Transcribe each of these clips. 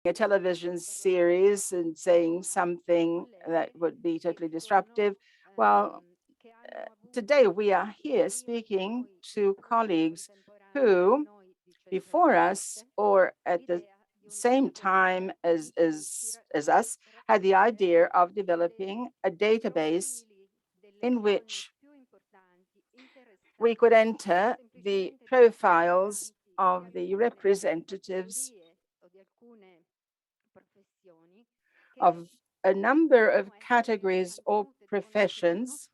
a television series and saying something that would be totally disruptive. Well, today we are here speaking to colleagues who, before us or at the same time as us, had the idea of developing a database in which we could enter the profiles of the representatives of a number of categories or professions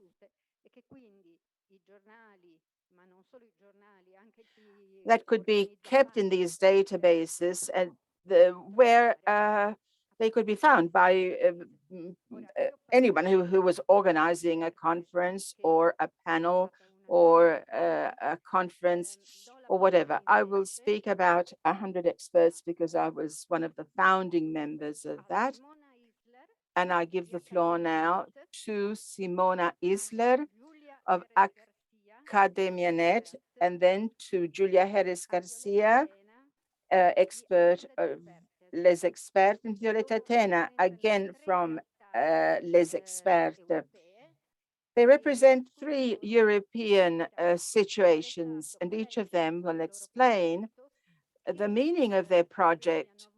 that could be kept in these databases and where they could be found by anyone who was organizing a conference or a panel or a conference or whatever. I will speak about 100 experts because I was one of the founding members of that. And I give the floor now to Simona Isler of AcademiaNet, and then to Heres Garcia, expert of Les Expertes, and Violeta Tena, again from Les Expertes. They represent 3 European situations, and each of them will explain the meaning of their project,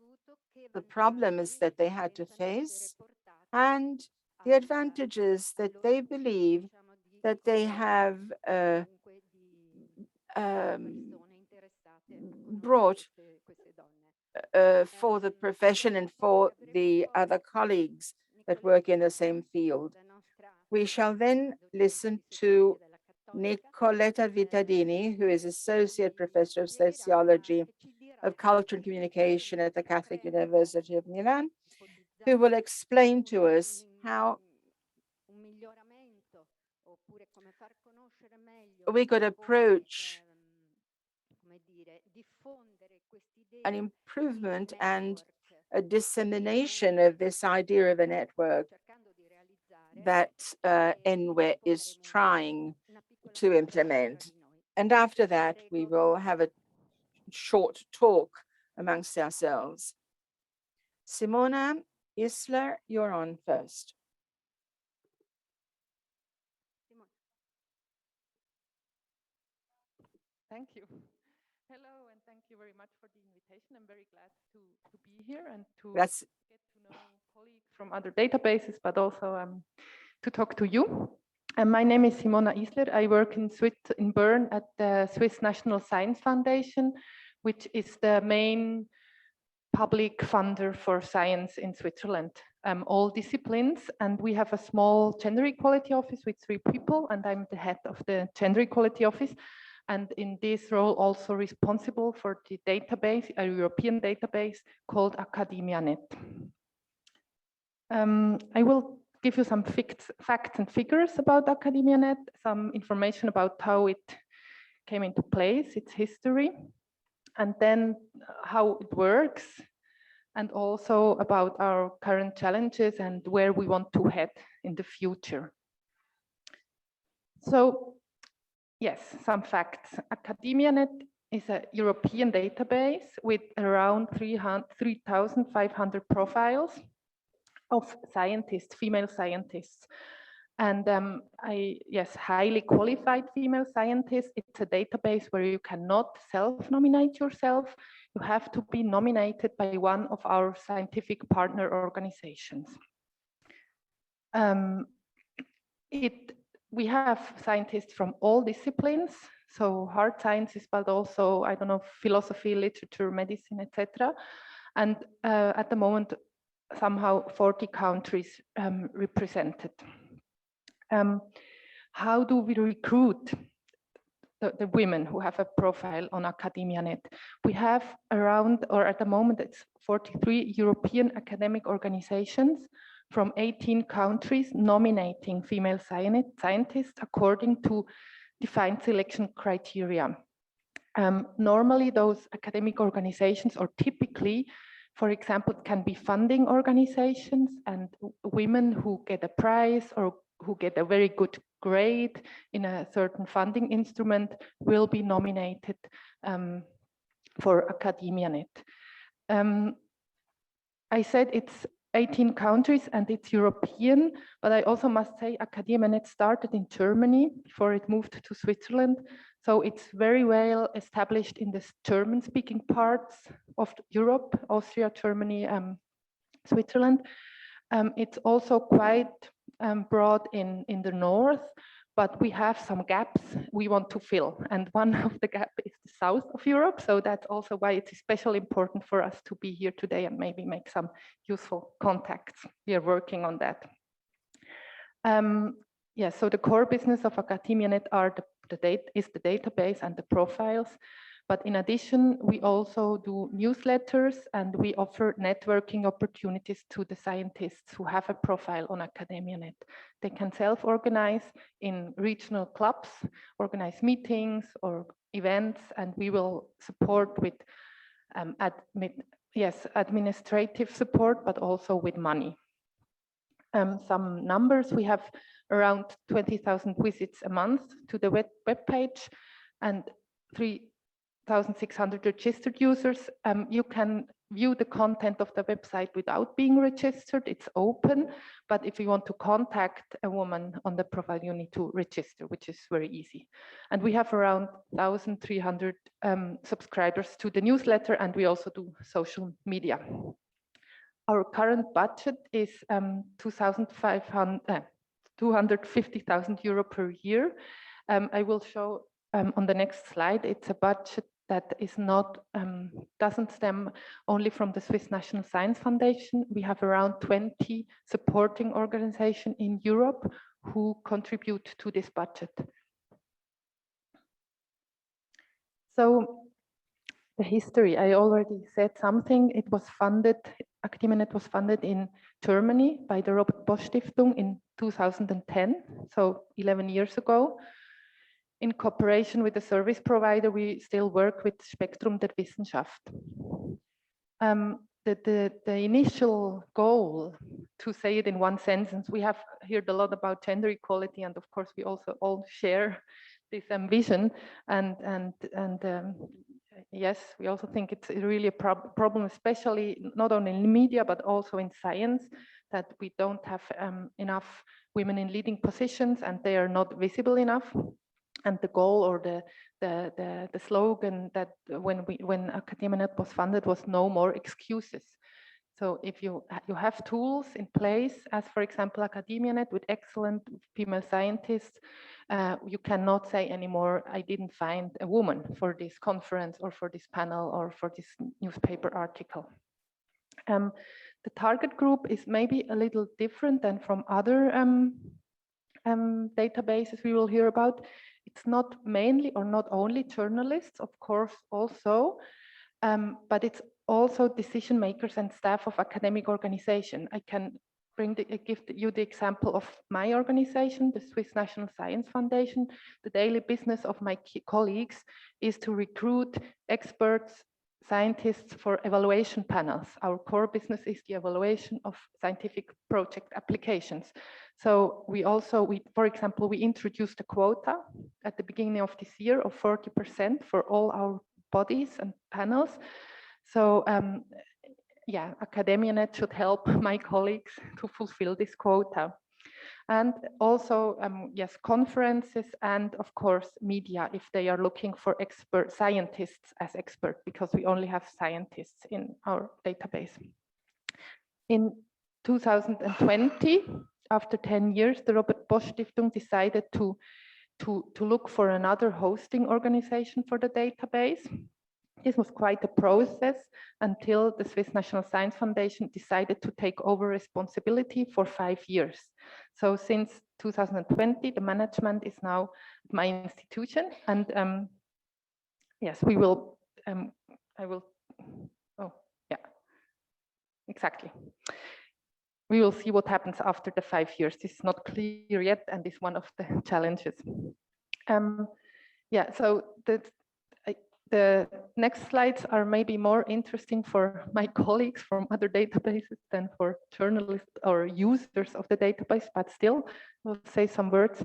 the problems that they had to face, and the advantages that they believe that they have brought for the profession and for the other colleagues that work in the same field. We shall then listen to Nicoletta Vittadini, who is Associate Professor of Sociology of Culture and Communication at the Catholic University of Milan, who will explain to us how we could approach an improvement and a dissemination of this idea of a network that ENWE is trying to implement. And after that, we will have a short talk amongst ourselves. Simona Isler, you're on first. Thank you. Hello, and thank you very much for the invitation. I'm very glad to be here and to get to know colleagues from other databases, but also to talk to you. My name is Simona Isler. I work in Bern at the Swiss National Science Foundation, which is the main public funder for science in Switzerland, all disciplines. And we have a small gender equality office with 3 people, and I'm the head of the gender equality office. And in this role, also responsible for the database, a European database called AcademiaNet. I will give you some facts and figures about AcademiaNet, some information about how it came into place, its history, and then how it works, and also about our current challenges and where we want to head in the future. So, yes, some facts. AcademiaNet is a European database with around 3,500 profiles of scientists, female scientists. And yes, highly qualified female scientists. It's a database where you cannot self-nominate yourself. You have to be nominated by one of our scientific partner organizations. We have scientists from all disciplines, so hard sciences, but also, I don't know, philosophy, literature, medicine, etc. And at the moment, somehow 40 countries represented. How do we recruit the women who have a profile on AcademiaNet? We have around, or at the moment, it's 43 European academic organizations from 18 countries nominating female scientists according to defined selection criteria. Normally, those academic organizations, or typically, for example, can be funding organizations, and women who get a prize or who get a very good grade in a certain funding instrument will be nominated for AcademiaNet. I said it's 18 countries and it's European, but I also must say AcademiaNet started in Germany before it moved to Switzerland. So it's very well established in the German-speaking parts of Europe, Austria, Germany, Switzerland. It's also quite broad in the north, but we have some gaps we want to fill. And one of the gaps is the south of Europe. So that's also why it's especially important for us to be here today and maybe make some useful contacts. We are working on that. Yeah, so the core business of AcademiaNet is the database and the profiles. But in addition, we also do newsletters and we offer networking opportunities to the scientists who have a profile on AcademiaNet. They can self-organize in regional clubs, organize meetings or events, and we will support with administrative support, but also with money. Some numbers, we have around 20,000 visits a month to the web page and 3,600 registered users. You can view the content of the website without being registered. It's open, but if you want to contact a woman on the profile, you need to register, which is very easy. And we have around 1,300 subscribers to the newsletter, and we also do social media. Our current budget is 250,000 euro per year. I will show on the next slide. It's a budget that is not doesn't stem only from the Swiss National Science Foundation. We have around 20 supporting organizations in Europe who contribute to this budget. So the history, I already said something. It was funded, AcademiaNet was funded in Germany by the Robert Bosch Stiftung in 2010, so 11 years ago. In cooperation with the service provider, we still work with Spektrum der Wissenschaft. The initial goal, to say it in one sentence, we have heard a lot about gender equality, and of course we also all share this vision, and yes, we also think it's really a problem, especially not only in media, but also in science, that we don't have enough women in leading positions and they are not visible enough. And the goal or the slogan that when AcademiaNet was funded was no more excuses. So if you have tools in place, as for example AcademiaNet with excellent female scientists, you cannot say anymore, I didn't find a woman for this conference or for this panel or for this newspaper article. The target group is maybe a little different than from other databases we will hear about. It's not mainly or not only journalists, of course, also, but it's also decision makers and staff of academic organization. I can give you the example of my organization, the Swiss National Science Foundation. The daily business of my colleagues is to recruit experts, scientists for evaluation panels. Our core business is the evaluation of scientific project applications. So for example, we introduced a quota at the beginning of this year of 40% for all our bodies and panels. So yeah, AcademiaNet should help my colleagues to fulfill this quota. And also, yes, conferences and of course media if they are looking for expert scientists as expert, because we only have scientists in our database. In 2020, after 10 years, the Robert Bosch Stiftung decided to look for another hosting organization for the database. This was quite a process until the Swiss National Science Foundation decided to take over responsibility for 5 years. So since 2020, the management is now my institution, and yes, we will, exactly. We will see what happens after the 5 years. This is not clear yet, and is one of the challenges. Yeah, so the next slides are maybe more interesting for my colleagues from other databases than for journalists or users of the database, but still, we'll say some words.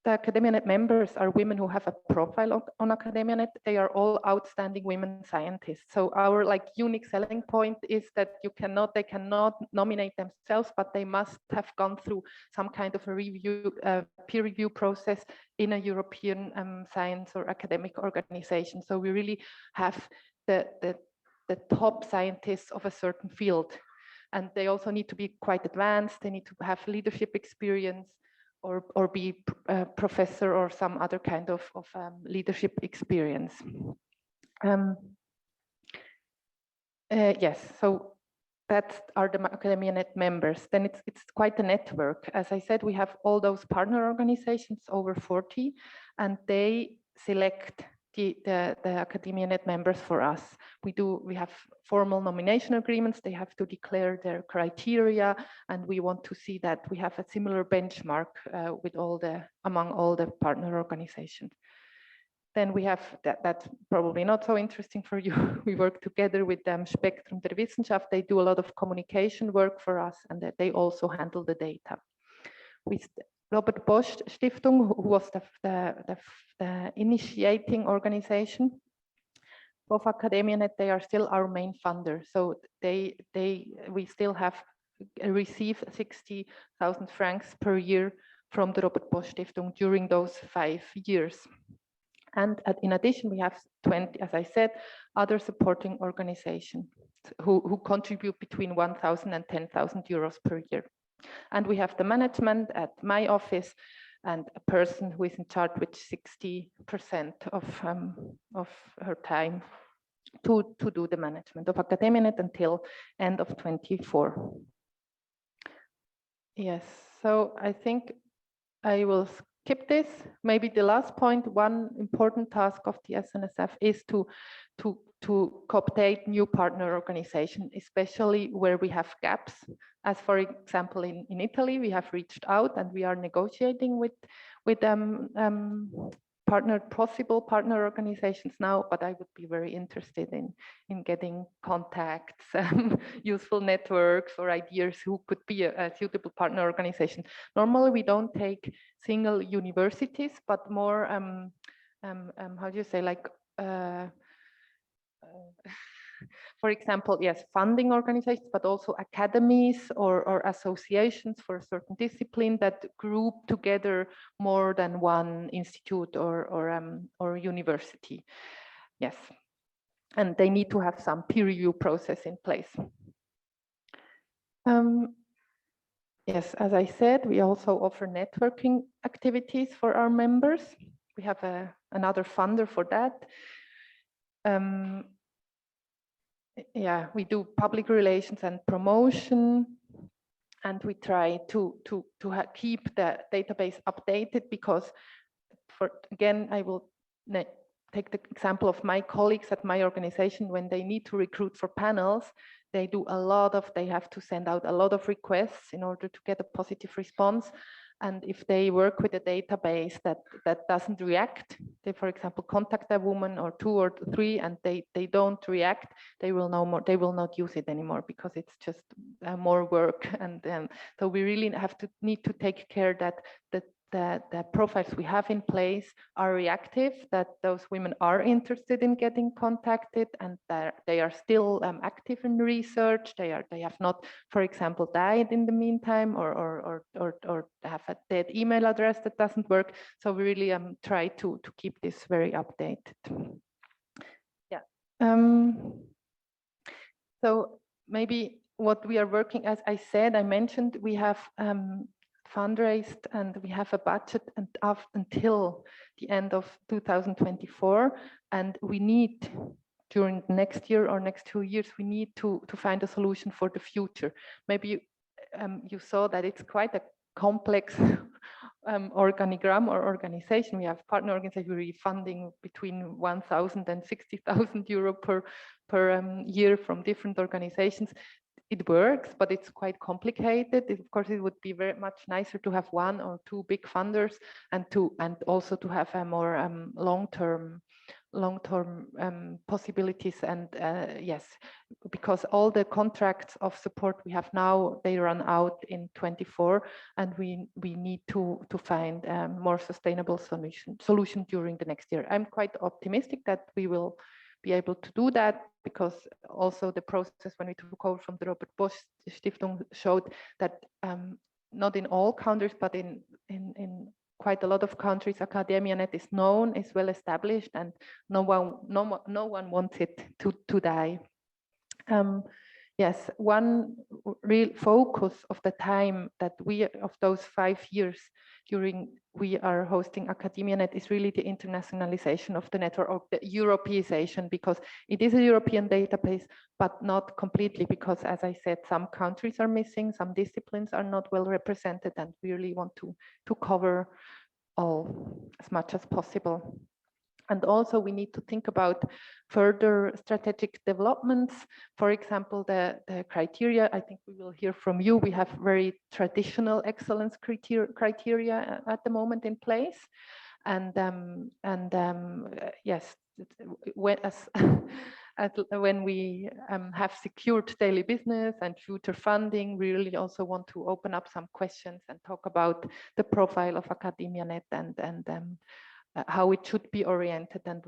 the AcademiaNet members are women who have a profile on AcademiaNet. They are all outstanding women scientists. So our like unique selling point is that they cannot nominate themselves, but they must have gone through some kind of a peer review process in a European science or academic organization. So we really have the top scientists of a certain field. And they also need to be quite advanced. They need to have leadership experience, or be a professor or some other kind of leadership experience. Yes, so that are the AcademiaNet members. Then it's quite a network. As I said, we have all those partner organizations, over 40, and they select the AcademiaNet members for us. We have formal nomination agreements. They have to declare their criteria, and we want to see that we have a similar benchmark with among all the partner organizations. Then we have, that's probably not so interesting for you. We work together with Spektrum der Wissenschaft. They do a lot of communication work for us, and they also handle the data. With Robert Bosch Stiftung, who was the initiating organization of AcademiaNet, they are still our main funder. So we still have received 60,000 francs per year from the Robert Bosch Stiftung during those 5 years. And in addition, we have 20, as I said, other supporting organizations who contribute between 1,000 and 10,000 euros per year. And we have the management at my office and a person who is in charge with 60% of her time to do the management of AcademiaNet until end of 24. Yes, so I think I will skip this. Maybe the last point, one important task of the SNSF is to co-optate new partner organizations, especially where we have gaps. As for example, in Italy, we have reached out and we are negotiating with possible partner organizations now, but I would be very interested in getting contacts, useful networks or ideas who could be a suitable partner organization. Normally, we don't take single universities, but more, how do you say, like, for example, yes, funding organizations, but also academies or associations for a certain discipline that group together more than one institute or university. Yes, and they need to have some peer review process in place. Yes, as I said, we also offer networking activities for our members. We have another funder for that. Yeah, we do public relations and promotion, and we try to keep the database updated, because again, I will take the example of my colleagues at my organization. When they need to recruit for panels, they have to send out a lot of requests in order to get a positive response. And if they work with a database that doesn't react, they, for example, contact a woman or 2 or 3 and they don't react, they will not use it anymore, because it's just more work. And so we really need to take care that the profiles we have in place are reactive, that those women are interested in getting contacted, and that they are still active in research. They have not, for example, died in the meantime, or have a dead email address that doesn't work. So we really try to keep this very updated. Yeah. So maybe what we are working, as I said, I mentioned, we have fundraised and we have a budget until the end of 2024, and we need, during next year or next 2 years, we need to find a solution for the future. Maybe you saw that it's quite a complex organigram or organization. We have partner organizations really funding between 1,000 and 60,000 euro per year from different organizations. It works, but it's quite complicated. Of course, it would be very much nicer to have 1 or 2 big funders, and also to have a more long-term long-term possibilities. And yes, because all the contracts of support we have now, they run out in 24, and we need to find more sustainable solution during the next year. I'm quite optimistic that we will be able to do that, because also the process when we took over from the Robert Bosch Stiftung showed that not in all countries, but in quite a lot of countries, AcademiaNet is known, is well established, and no one wants it to die. Yes, one real focus of the time that of those 5 years during we are hosting AcademiaNet is really the internationalization of the network, or the Europeization, because it is a European database, but not completely, because as I said, some countries are missing, some disciplines are not well represented, and we really want to cover all as much as possible. And also we need to think about further strategic developments. For example, the criteria, I think we will hear from you. We have very traditional excellence criteria at the moment in place. And yes, when we have secured daily business and future funding, we really also want to open up some questions and talk about the profile of AcademiaNet and how it should be oriented, and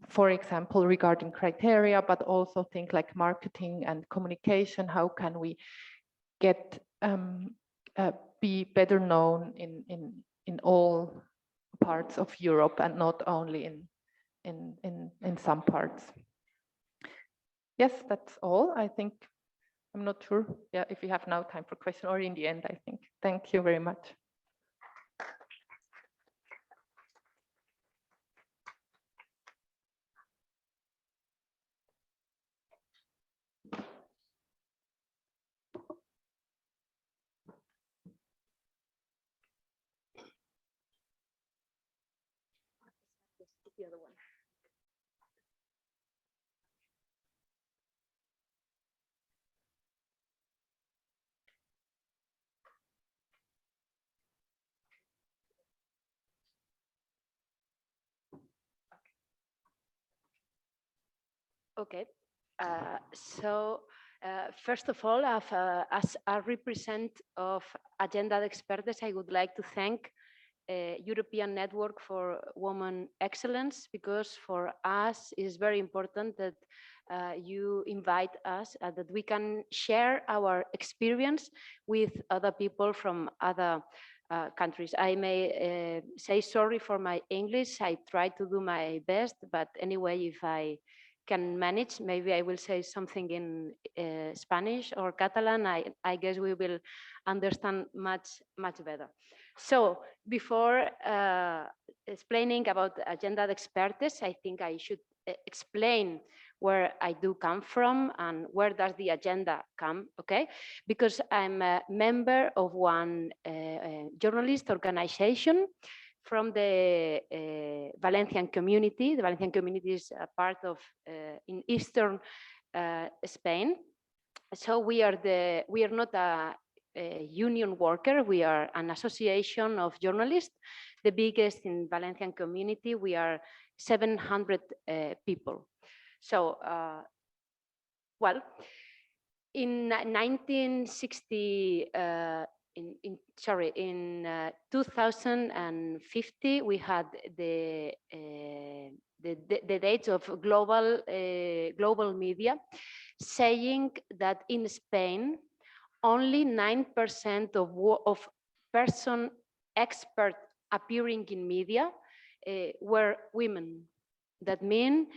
for example regarding criteria, but also things like marketing and communication. How can we get be better known in all parts of Europe and not only in some parts? Yes, that's all. I think, I'm not sure, yeah, if we have now time for question, or in the end, I think. Thank you very much. The other one. Okay. First of all, as a representative of Agenda de Expertes, I would like to thank European Network for Women Excellence, because for us it's very important that you invite us, that we can share our experience with other people from other countries. I may say sorry for my English. I try to do my best, but anyway, if I can manage, maybe I will say something in Spanish or Catalan. I guess we will understand much better. So before explaining about Agenda de Expertes, I think I should explain where I do come from and where does the agenda come, okay? Because I'm a member of one journalist organization from the Valencian community. The Valencian community is a part of in Eastern Spain. So we are not a union worker. We are an association of journalists, the biggest in Valencian community. We are 700 people. So, well, in 1960, in 2050, we had the dates of global media saying that in Spain, only 9% of person expert appearing in media were women. That means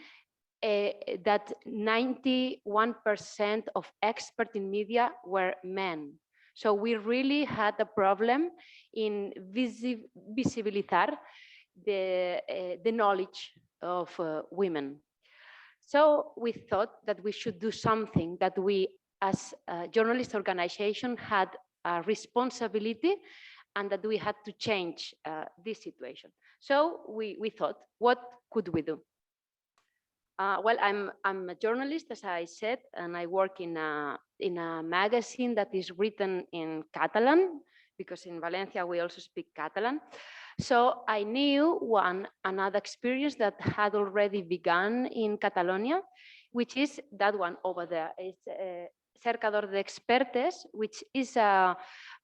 that 91% of experts in media were men. So we really had a problem in visibilizar the knowledge of women. So we thought that we should do something, that we as a journalist organization had a responsibility, and that we had to change this situation. So we thought, what could we do? Well, I'm a journalist, as I said, and I work in a magazine that is written in Catalan, because in Valencia we also speak Catalan. So I knew another experience that had already begun in Catalonia, which is that one over there. It's Cercador de Expertes, which is a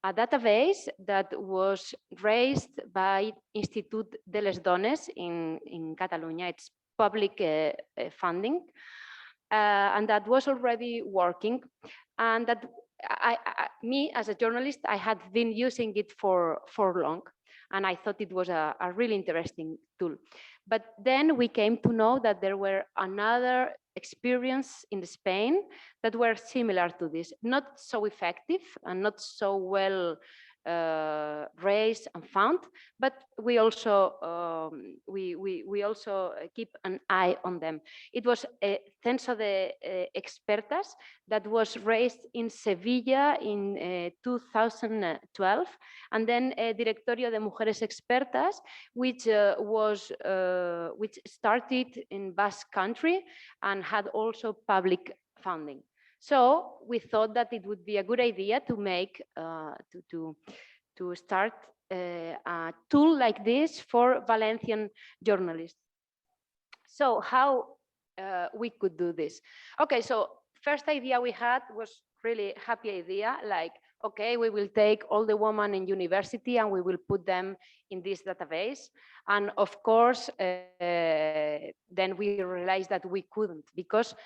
database that was raised by Institut de les Dones in Catalonia. It's public funding, and that was already working, and that me as a journalist, I had been using it for long, and I thought it was a really interesting tool. But then we came to know that there were another experience in Spain that were similar to this, not so effective and not so well raised and found, but we also keep an eye on them. It was a Centro de Expertes that was raised in Sevilla in 2012, and then Directorio de Mujeres Expertas, which started in Basque Country and had also public funding. So we thought that it would be a good idea to make to start a tool like this for Valencian journalists. So how we could do this? Okay, so first idea we had was really happy idea, like, okay, we will take all the women in university and we will put them in this database. And of course, then we realized that we couldn't, because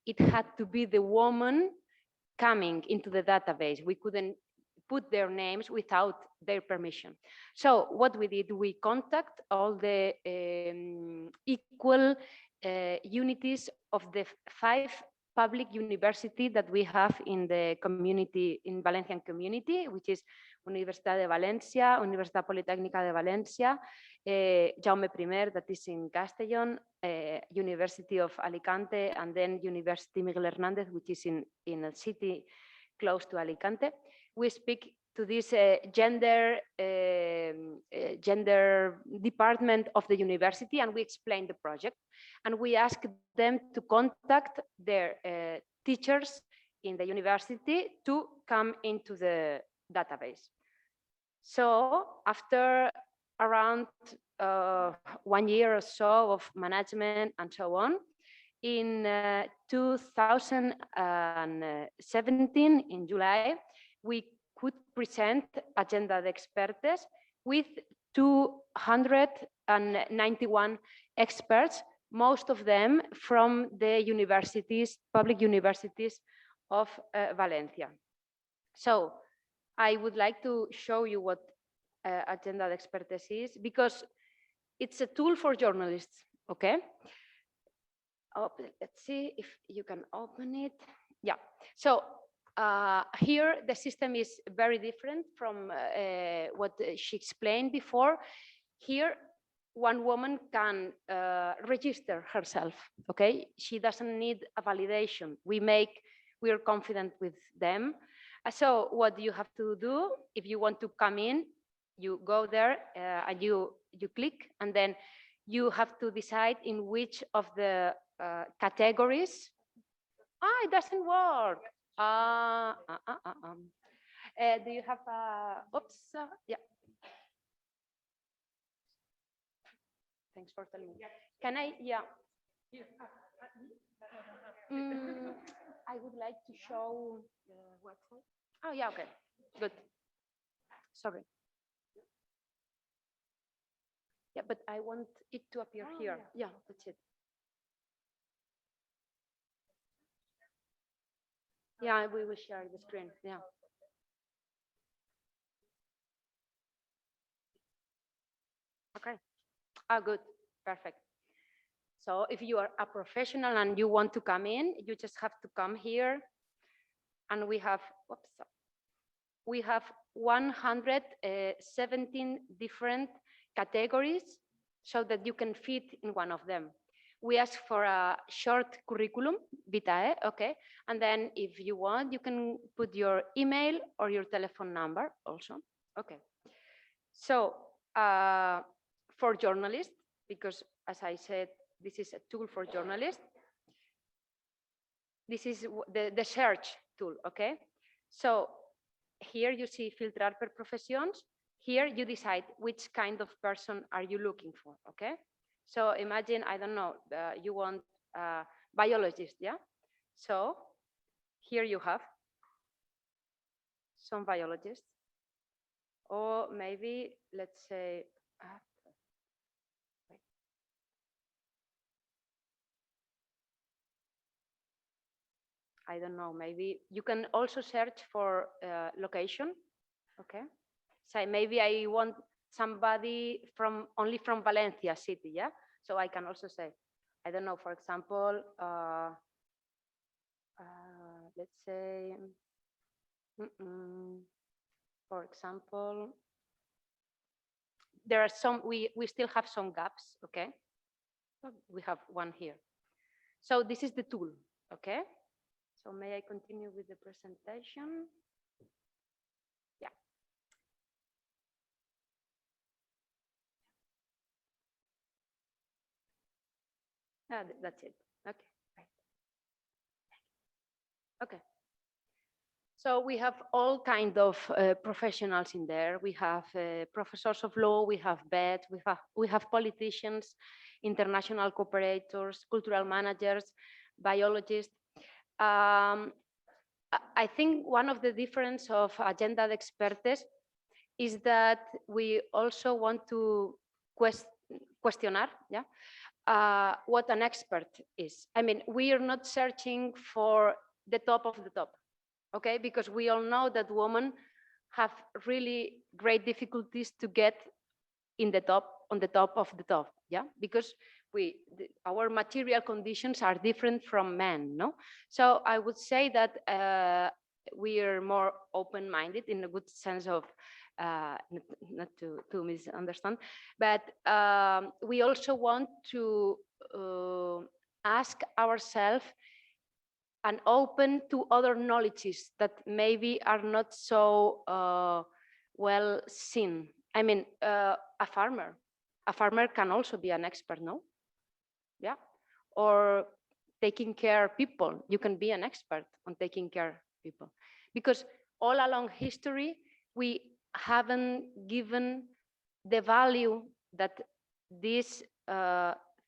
it had to be the woman coming into the database. We couldn't put their names without their permission. So what we did, we contact all the equal unities of the 5 public university that we have in the community, in Valencian community, which is Universitat de Valencia, Universitat Politécnica de Valencia, Jaume I, that is in Castellón, University of Alicante, and then University Miguel Hernández, which is in a city close to Alicante. We speak to this gender department of the university, and we explain the project, and we ask them to contact their teachers in the university to come into the database. So after around 1 year or so of management and so on, in 2017, in July, we could present Agenda de Expertes with 291 experts, most of them from the universities, public universities of Valencia. So I would like to show you what Agenda de Expertes is, because it's a tool for journalists, okay? Let's see if you can open it. Yeah, so here the system is very different from what she explained before. Here, one woman can register herself, okay? She doesn't need a validation. We are confident with them. So what you have to do, if you want to come in, you go there and you click, and then you have to decide in which of the categories. It doesn't work. Do you have oops, yeah. Thanks for telling me. Can I, yeah. I would like to show the website. Oh, yeah, okay, good. Sorry. Yeah, but I want it to appear here. Yeah, that's it. Yeah, we will share the screen. Yeah. Okay. Good. Perfect. So if you are a professional and you want to come in, you just have to come here, and we have 117 different categories so that you can fit in one of them. We ask for a short curriculum vitae, okay? And then if you want, you can put your email or your telephone number also, okay? So for journalists, because as I said, this is a tool for journalists. This is the search tool, okay? So here you see filtrar per professions. here you decide which kind of person are you looking for, okay? So imagine, I don't know, you want a biologist, yeah? So here you have some biologists, or maybe, let's say, I don't know, maybe you can also search for location, okay? So maybe I want somebody from only from Valencia city, yeah? So I can also say, I don't know, for example, let's say, for example, there are some, we still have some gaps, okay? We have one here. So this is the tool, okay? So may I continue with the presentation? Yeah. That's it. Okay. Right. Okay. So we have all kind of professionals in there. We have professors of law, we have vets, we have politicians, international cooperators, cultural managers, biologists. I think one of the difference of Agenda de Expertes is that we also want to questionar, yeah, what an expert is. I mean, we are not searching for the top of the top, okay? Because we all know that women have really great difficulties to get in the top, on the top of the top, yeah? Because our material conditions are different from men, no? So I would say that we are more open-minded in a good sense of, not to misunderstand, but we also want to ask ourselves and open to other knowledges that maybe are not so well seen. I mean, a farmer can also be an expert, no? Yeah. Or taking care of people, you can be an expert on taking care of people. Because all along history, we haven't given the value that these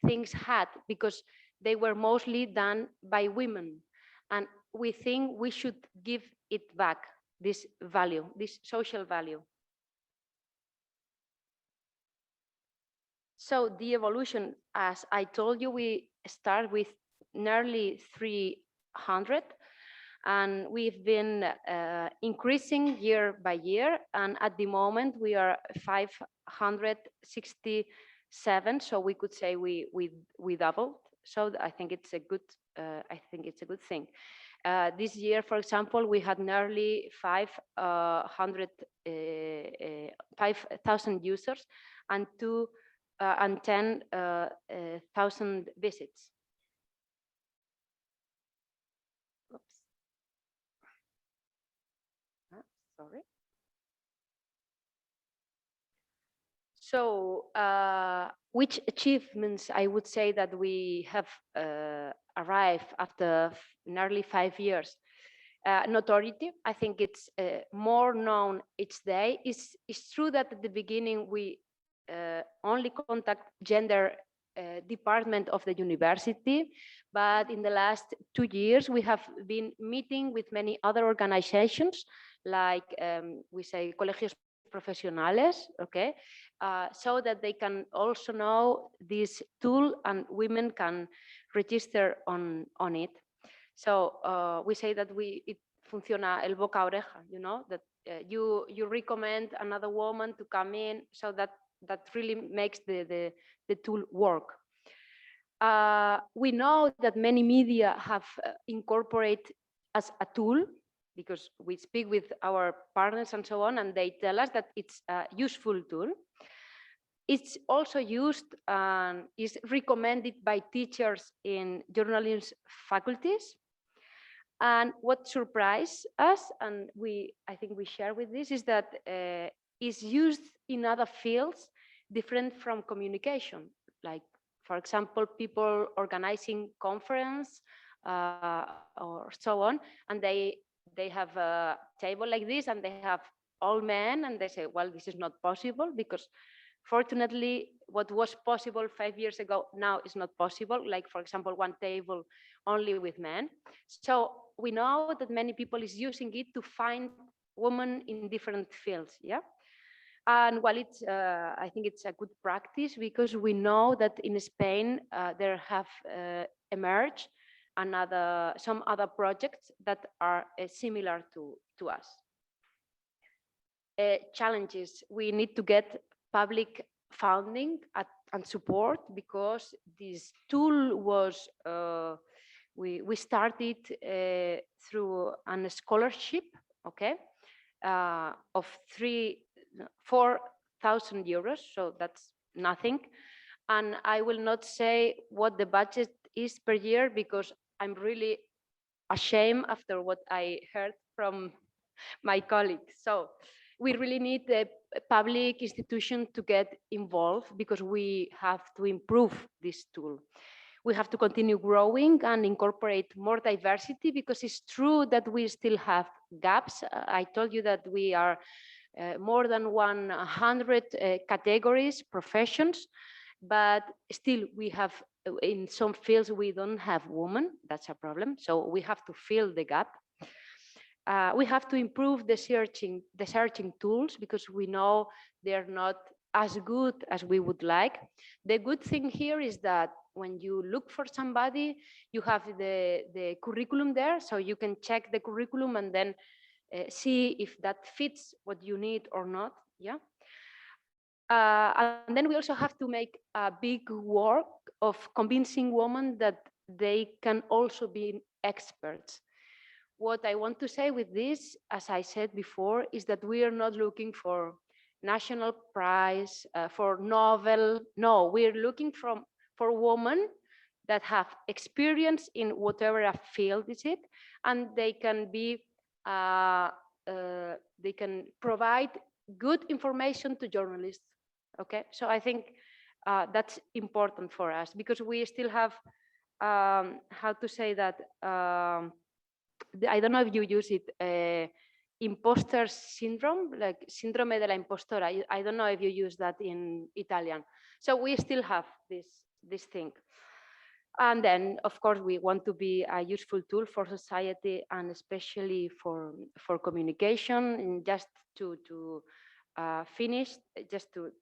things had, because they were mostly done by women. And we think we should give it back, this value, this social value. So the evolution, as I told you, we start with nearly 300, and we've been increasing year by year. And at the moment, we are 567. So we could say we doubled. So I think it's a good thing. This year, for example, we had nearly 5,000 users and 10,000 visits. Oops. Sorry. So, which achievements I would say that we have arrived after nearly 5 years? Notoriety, I think it's more known each day. It's true that at the beginning we only contact gender department of the university, but in the last 2 years we have been meeting with many other organizations, like we say colegios profesionales, okay, so that they can also know this tool and women can register on it. So we say that it funciona el boca a oreja, you know, that you recommend another woman to come in, so that really makes the tool work. We know that many media have incorporated as a tool, because we speak with our partners and so on, and they tell us that it's a useful tool. It's also used and is recommended by teachers in journalism faculties. And what surprised us, and I think we share with this, is that it's used in other fields different from communication, like, for example, people organizing conference or so on, and they have a table like this, and they have all men, and they say, well, this is not possible because fortunately, what was possible 5 years ago now is not possible. Like, for example, one table only with men. So we know that many people is using it to find women in different fields, yeah? And while it's, I think it's a good practice because we know that in Spain, there have emerged some other projects that are similar to us. Challenges, we need to get public funding and support because this tool was, we started through a scholarship, okay, of 4,000 euros, so that's nothing. And I will not say what the budget is per year because I'm really ashamed after what I heard from my colleagues. So we really need the public institution to get involved because we have to improve this tool. We have to continue growing and incorporate more diversity because it's true that we still have gaps. I told you that we are more than 100 categories, professions, but still we have, in some fields, we don't have women. That's a problem. So we have to fill the gap. We have to improve the searching tools because we know they're not as good as we would like. The good thing here is that when you look for somebody, you have the curriculum there, so you can check the curriculum and then see if that fits what you need or not. Yeah. And then we also have to make a big work of convincing women that they can also be experts. What I want to say with this, as I said before, is that we are not looking for national prize, for Nobel. No, we're looking for women that have experience in whatever field is it, and they can be, they can provide good information to journalists. Okay, so I think that's important for us because we still have, how to say that, I don't know if you use it, imposter syndrome, like síndrome de la impostora. I don't know if you use that in Italian. So we still have this thing. And then, of course, we want to be a useful tool for society and especially for communication. And just to finish, just to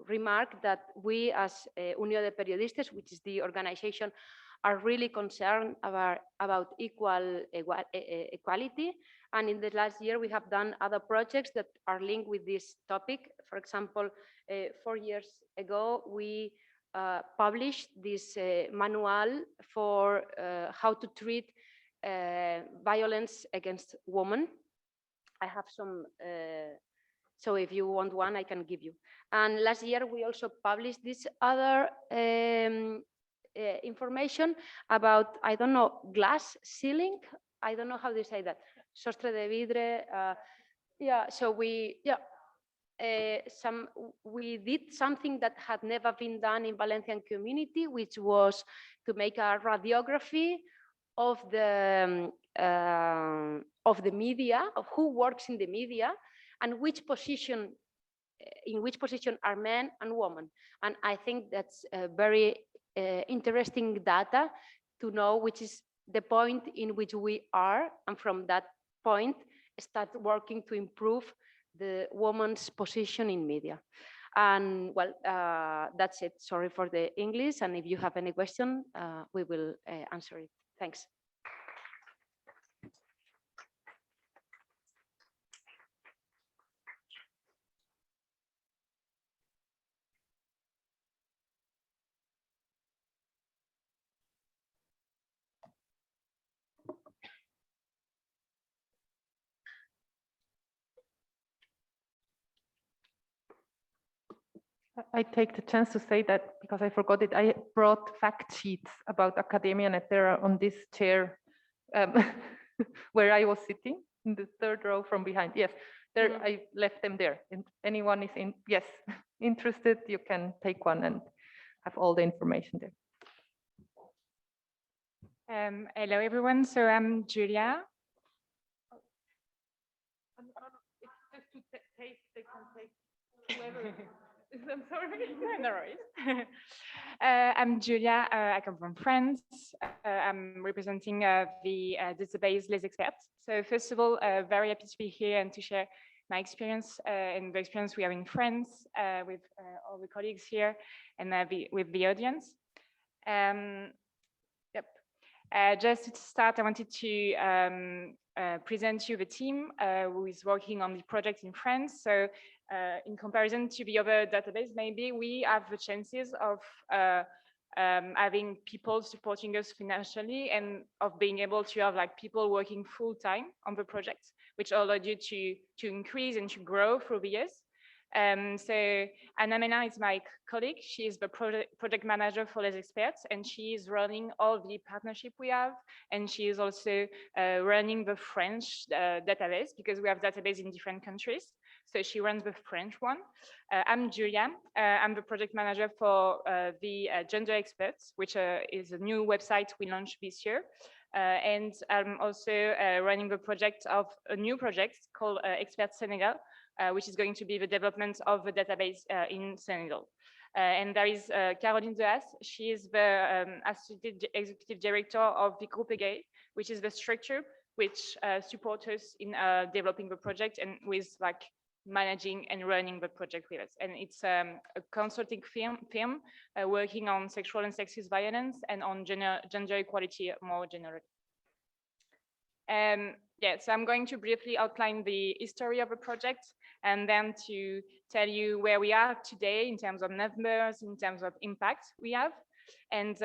remark that we as Unió de Periodistes, which is the organization, are really concerned about equality. And in the last year, we have done other projects that are linked with this topic. For example, 4 years ago, we published this manual for how to treat violence against women. I have some, so if you want one, I can give you. And last year, we also published this other information about, I don't know, glass ceiling. I don't know how they say that. Sostre de vidre. Yeah, so we did something that had never been done in Valencian community, which was to make a radiography of the media, of who works in the media, and in which position are men and women. And I think that's very interesting data to know which is the point in which we are, and from that point start working to improve the woman's position in media. And well, that's it. Sorry for the English, and if you have any question, we will answer it. Thanks. I take the chance to say that because I forgot it, I brought fact sheets about AcademiaNet. They're on this chair where I was sitting in the third row from behind. Yes, there, I left them there. And anyone is interested, you can take one and have all the information there. Hello, everyone. So I'm Julia. It's just to take, they can take whoever. I'm sorry. No worries. I'm Julia. I come from France. I'm representing the database Les Experts. So first of all, very happy to be here and to share my experience and the experience we have in France with all the colleagues here and with the audience. Yep. Just to start, I wanted to present you the team who is working on the project in France. So in comparison to the other database, maybe we have the chances of having people supporting us financially and of being able to have like people working full time on the project, which allowed you to increase and to grow through the years. So Anna Mena is my colleague. She is the project manager for Les Experts, and she is running all the partnership we have. And she is also running the French database because we have database in different countries. So she runs the French one. I'm Julia. I'm the project manager for the Gender Experts, which is a new website we launched this year. And I'm also running the project of a new project called Expert Senegal, which is going to be the development of the database in Senegal. And there is Caroline Dehaas. She is the Associate Executive Director of the Groupe Gay, which is the structure which supports us in developing the project and with like managing and running the project with us. And it's a consulting firm working on sexual and sexist violence and on gender equality more generally. Yeah, so I'm going to briefly outline the history of the project and then to tell you where we are today in terms of numbers, in terms of impact we have. And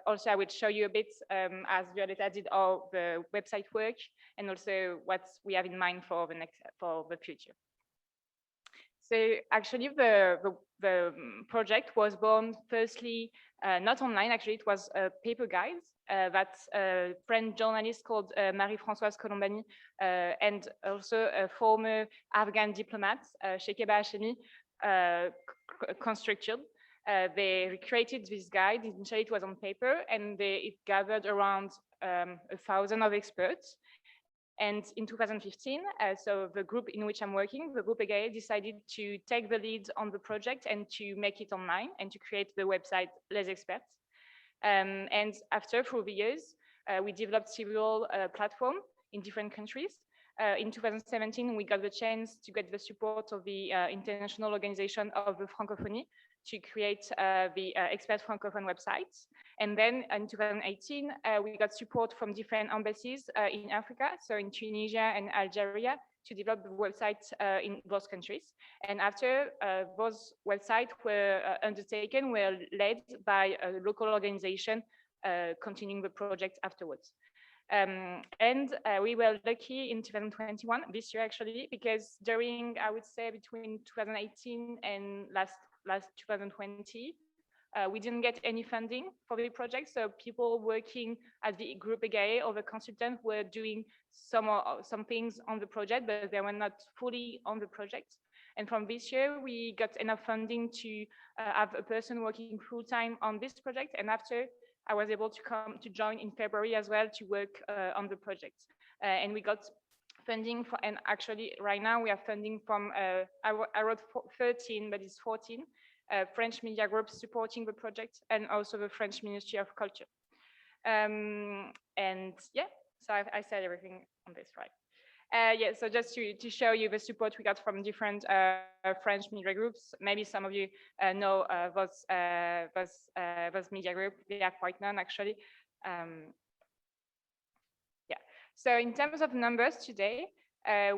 also I will show you a bit, as Violeta did, how the website work and also what we have in mind for the future. So actually the project was born firstly, not online, actually it was a paper guide that a French journalist called Marie-Françoise Colombani and also a former Afghan diplomat, Shekeba Hashemi, constructed. They recreated this guide. Initially it was on paper and it gathered around 1,000 of experts. And in 2015, so the group in which I'm working, the Groupe Gay, decided to take the lead on the project and to make it online and to create the website Les Experts. And after, through the years, we developed several platforms in different countries. In 2017, we got the chance to get the support of the International Organization of the Francophonie to create the Expert Francophone websites. And then in 2018, we got support from different embassies in Africa, so in Tunisia and Algeria, to develop the websites in those countries. And after those websites were undertaken, were led by a local organization continuing the project afterwards. And we were lucky in 2021, this year actually, because during, I would say, between 2018 and last 2020, we didn't get any funding for the project. So people working at the Groupe Gay or the consultant were doing some things on the project, but they were not fully on the project. And from this year, we got enough funding to have a person working full time on this project. And after, I was able to come to join in February as well to work on the project. And we got funding for, and actually right now we have funding from, I wrote 13, but it's 14 French media groups supporting the project and also the French Ministry of Culture. And yeah, so I said everything on this, right? Yeah, so just to show you the support we got from different French media groups. Maybe some of you know those media groups. They are quite known, actually. Yeah, so in terms of numbers today,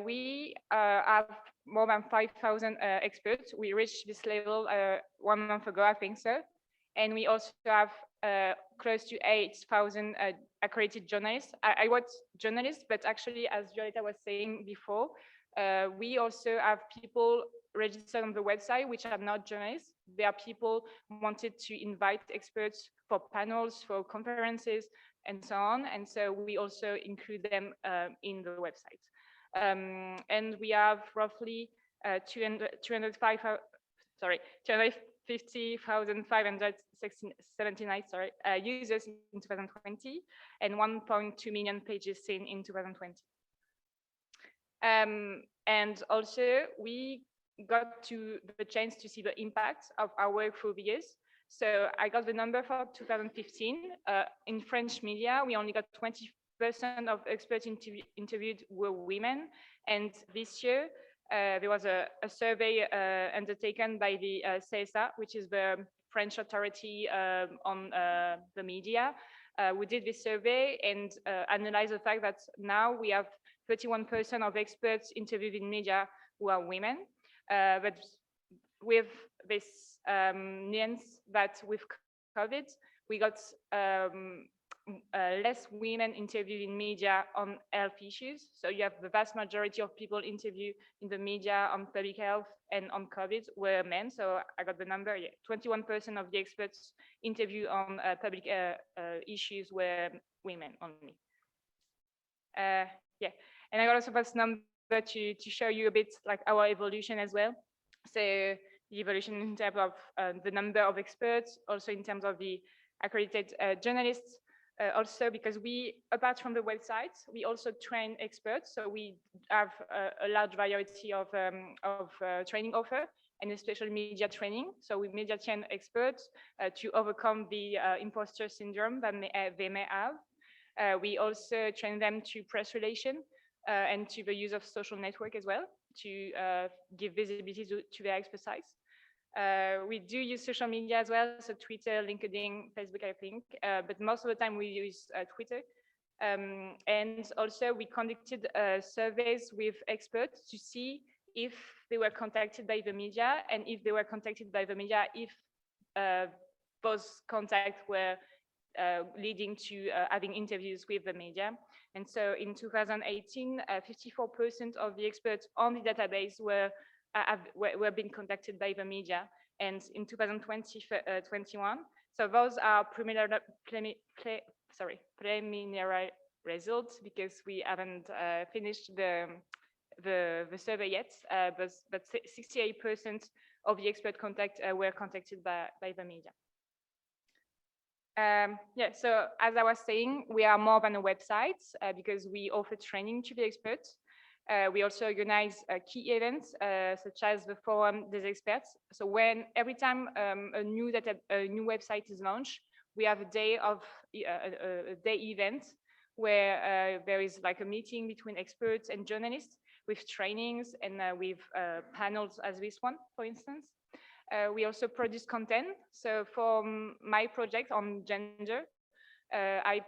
we have more than 5,000 experts. We reached this level 1 month ago, I think so. And we also have close to 8,000 accredited journalists. I wrote journalists, but actually, as Violeta was saying before, we also have people registered on the website which are not journalists. They are people who wanted to invite experts for panels, for conferences, and so on. And so we also include them in the website. And we have roughly 250,579 users in 2020 and 1.2 million pages seen in 2020. And also we got to the chance to see the impact of our work through the years. So I got the number for 2015. In French media, we only got 20% of experts interviewed were women. And this year, there was a survey undertaken by the CSA, which is the French authority on the media. We did this survey and analyzed the fact that now we have 31% of experts interviewed in media who are women. But with this nuance that with COVID, we got less women interviewed in media on health issues. So you have the vast majority of people interviewed in the media on public health and on COVID were men. So I got the number, 21% of the experts interviewed on public issues were women only. Yeah, and I got also this number to show you a bit like our evolution as well. So the evolution in terms of the number of experts, also in terms of the accredited journalists, also because we, apart from the website, we also train experts. So we have a large variety of training offer, and especially media training. So we media train experts to overcome the imposter syndrome that they may have. We also train them to press relation and to the use of social network as well to give visibility to their expertise. We do use social media as well, so Twitter, LinkedIn, Facebook, I think, but most of the time we use Twitter. And also we conducted surveys with experts to see if they were contacted by the media, and if they were contacted by the media, if those contacts were leading to having interviews with the media. And so in 2018, 54% of the experts on the database were being contacted by the media. And in 2021, so those are preliminary results, because we haven't finished the survey yet, but 68% of the expert contact were contacted by the media. Yeah, so as I was saying, we are more than a website because we offer training to the experts. We also organize key events such as the Forum des Experts. So every time a new website is launched, we have a day event where there is like a meeting between experts and journalists with trainings and with panels as this one, for instance. We also produce content. So for my project on gender, I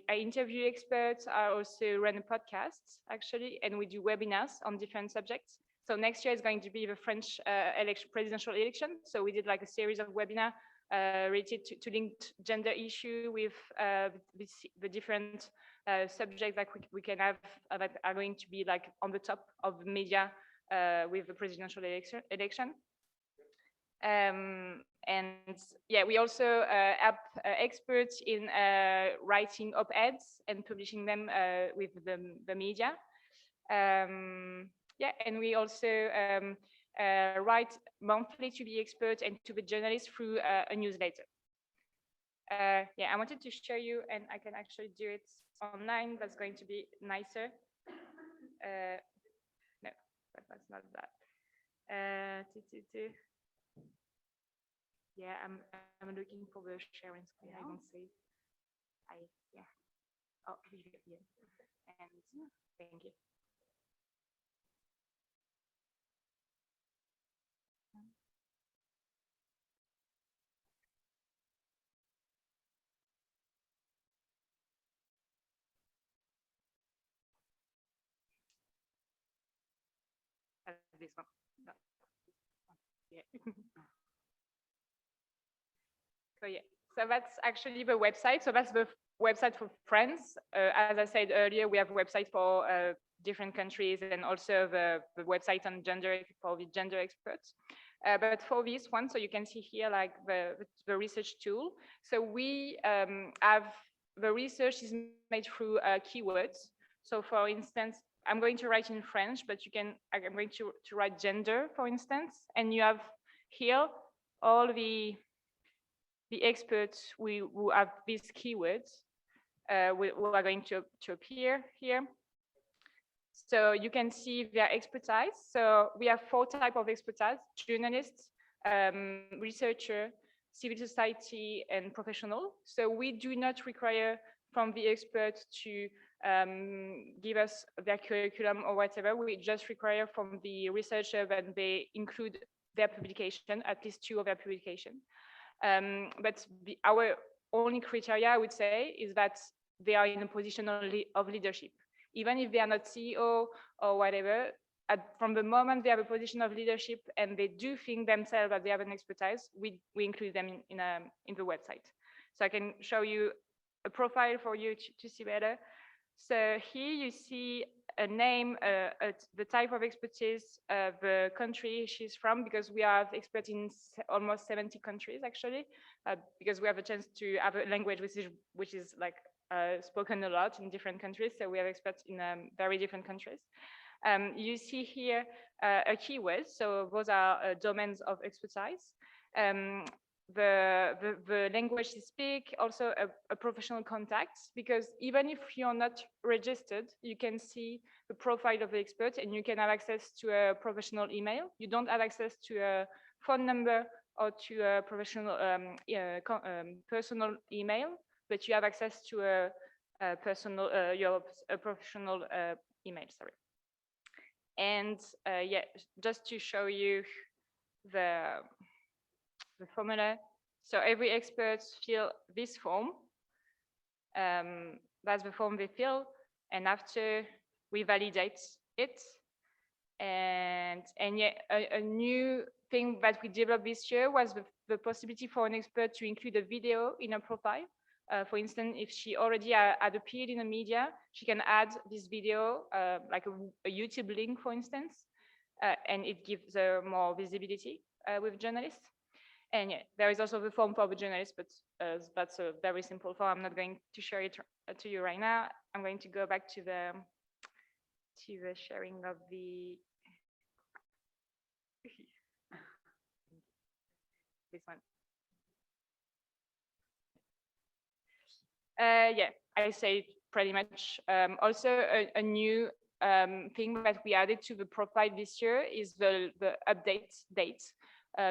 interview experts. I also run a podcast, actually, and we do webinars on different subjects. So next year is going to be the French presidential election. So we did like a series of webinars related to linked gender issue with the different subjects that we can have that are going to be like on the top of the media with the presidential election. And yeah, we also have experts in writing op-eds and publishing them with the media. Yeah, and we also write monthly to the experts and to the journalists through a newsletter. Yeah, I wanted to show you, and I can actually do it online. That's going to be nicer. No, that's not that. Yeah, I'm looking for the sharing screen. Yeah. I don't see. Yeah. Oh, yeah. And thank you. This one. No. Yeah. So yeah, so that's actually the website. So that's the website for France. As I said earlier, we have a website for different countries, and also the website on gender for the gender experts. But for this one, so you can see here like the research tool. So we have the research is made through keywords. So for instance, I'm going to write in French, but I'm going to write gender, for instance, and you have here all the experts who have these keywords who are going to appear here. So you can see their expertise. So we have 4 types of expertise: journalists, researcher, civil society, and professional. So we do not require from the experts to give us their curriculum or whatever. We just require from the researcher that they include their publication, at least 2 of their publication. But our only criteria, I would say, is that they are in a position of leadership. Even if they are not CEO or whatever, from the moment they have a position of leadership and they do think themselves that they have an expertise, we include them in the website. So I can show you a profile for you to see better. So here you see a name, the type of expertise, the country she's from, because we have experts in almost 70 countries actually, because we have a chance to have a language which is like spoken a lot in different countries. So we have experts in very different countries. You see here a keyword. So those are domains of expertise. The language you speak, also a professional contact, because even if you're not registered, you can see the profile of the expert and you can have access to a professional email. You don't have access to a phone number or to a professional personal email, but you have access to a personal professional email. Sorry. And yeah, just to show you the formula. So every expert fill this form. That's the form they fill, and after we validate it. And yeah, a new thing that we developed this year was the possibility for an expert to include a video in a profile. For instance, if she already had appeared in the media, she can add this video, like a YouTube link, for instance, and it gives her more visibility with journalists. And yeah, there is also the form for the journalists, but that's a very simple form. I'm not going to share it to you right now. I'm going to go back to the sharing of the this one. Yeah, I say pretty much. Also, a new thing that we added to the profile this year is the update date.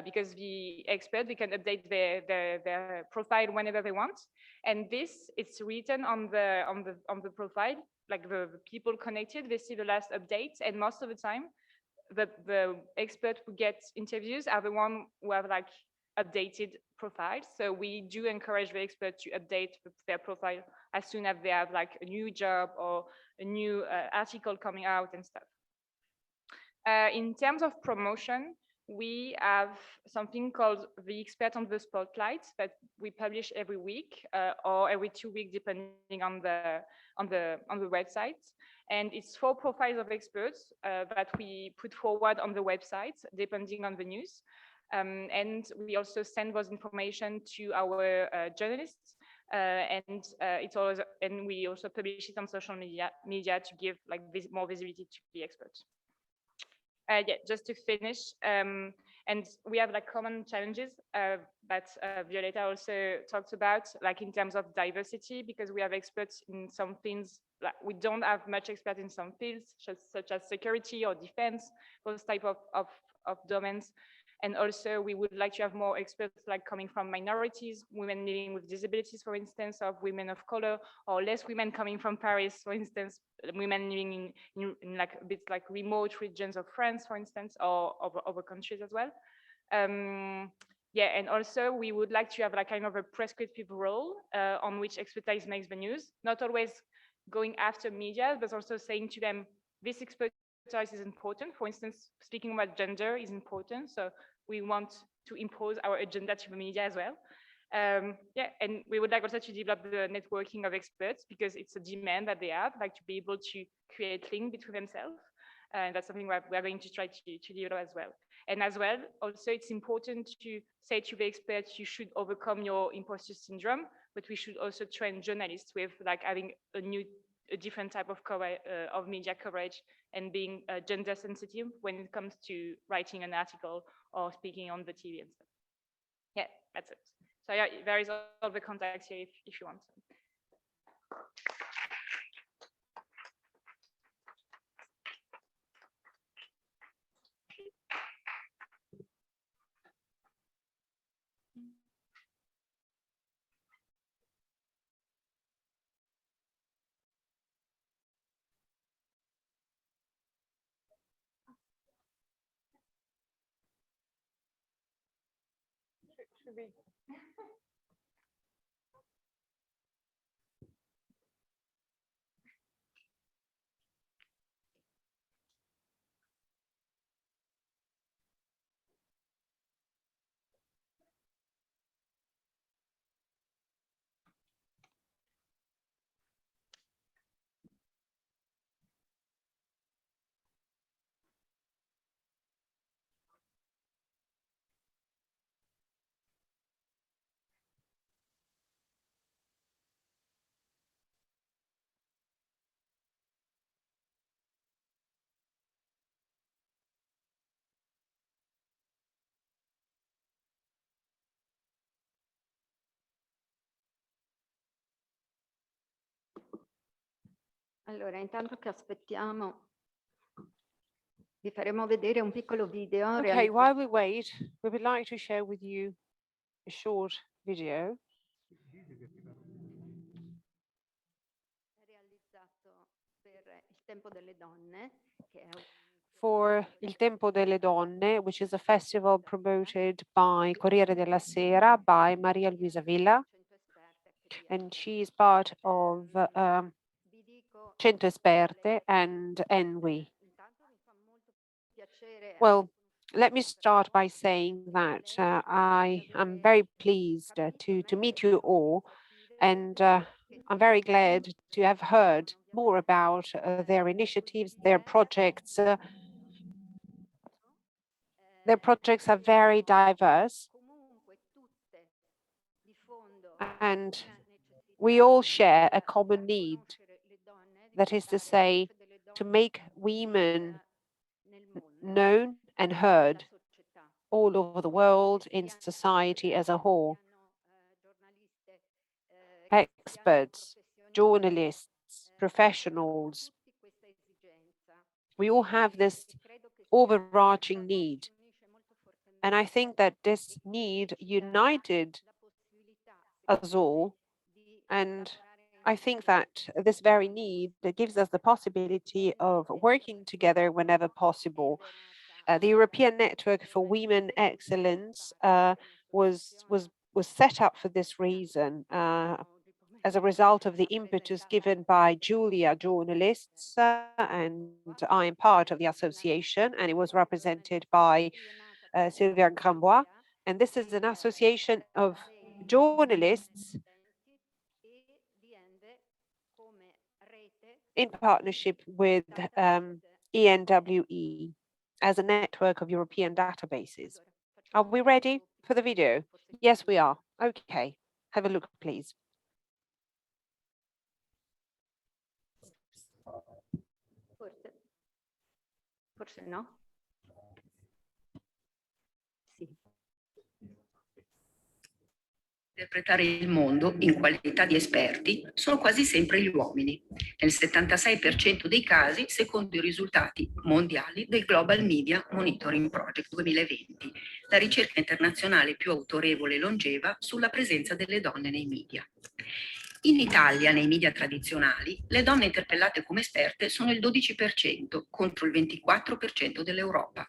Because the expert, they can update their profile whenever they want, and this it's written on the profile. Like the people connected, they see the last update, and most of the time, the expert who gets interviews are the one who have like updated profiles. So we do encourage the expert to update their profile as soon as they have like a new job or a new article coming out and stuff. In terms of promotion, we have something called the Expert on the Spotlight that we publish every week or every 2 weeks, depending on the website. And it's 4 profiles of experts that we put forward on the website, depending on the news. And we also send those information to our journalists, and we also publish it on social media to give like more visibility to the experts. Yeah, just to finish, and we have like common challenges that Violeta also talked about, like in terms of diversity, because we have experts in some things, like we don't have much expert in some fields, such as security or defense, those type of domains. And also we would like to have more experts like coming from minorities, women living with disabilities, for instance, of women of color, or less women coming from Paris, for instance, women living in like a bit like remote regions of France, for instance, or other countries as well. Yeah, and also we would like to have like kind of a prescriptive role on which expertise makes the news, not always going after media, but also saying to them, this expertise is important. For instance, speaking about gender is important. So we want to impose our agenda to the media as well. Yeah, and we would like also to develop the networking of experts, because it's a demand that they have, like to be able to create link between themselves. And that's something we're going to try to develop as well. And as well, also it's important to say to the experts, you should overcome your imposter syndrome, but we should also train journalists with like having a different type of media coverage and being gender sensitive when it comes to writing an article or speaking on the TV and stuff. Yeah, that's it. So yeah, there is all the contacts here if you want. Allora, intanto che aspettiamo, vi faremo vedere un piccolo video. Okay, while we wait, we would like to share with you a short video realizzato per il Tempo delle Donne, che è for Il Tempo delle Donne, which is a festival promoted by Corriere della Sera by Maria Luisa Villa, and she is part of Centro Esperte and ENWE. Well, let me start by saying that I am very pleased to meet you all, and I'm very glad to have heard more about their initiatives, their projects. Their projects are very diverse, and we all share a common need, that is to say, to make women known and heard all over the world, in society as a whole. Experts, journalists, professionals, we all have this overarching need. And I think that this need united us all. And I think that this very need that gives us the possibility of working together whenever possible. The European Network for Women Excellence was set up for this reason, as a result of the impetus given by GiULiA journalists, and I am part of the association, and it was represented by Sylvia Grambois. And this is an association of journalists in partnership with ENWE as a network of European databases. Are we ready for the video? Yes, we are. Okay, have a look, please. Forse no? Sì. Interpretare il mondo in qualità di esperti sono quasi sempre gli uomini, nel 76% dei casi secondo i risultati mondiali del Global Media Monitoring Project 2020, la ricerca internazionale più autorevole e longeva sulla presenza delle donne nei media. In Italia, nei media tradizionali, le donne interpellate come esperte sono il 12% contro il 24% dell'Europa.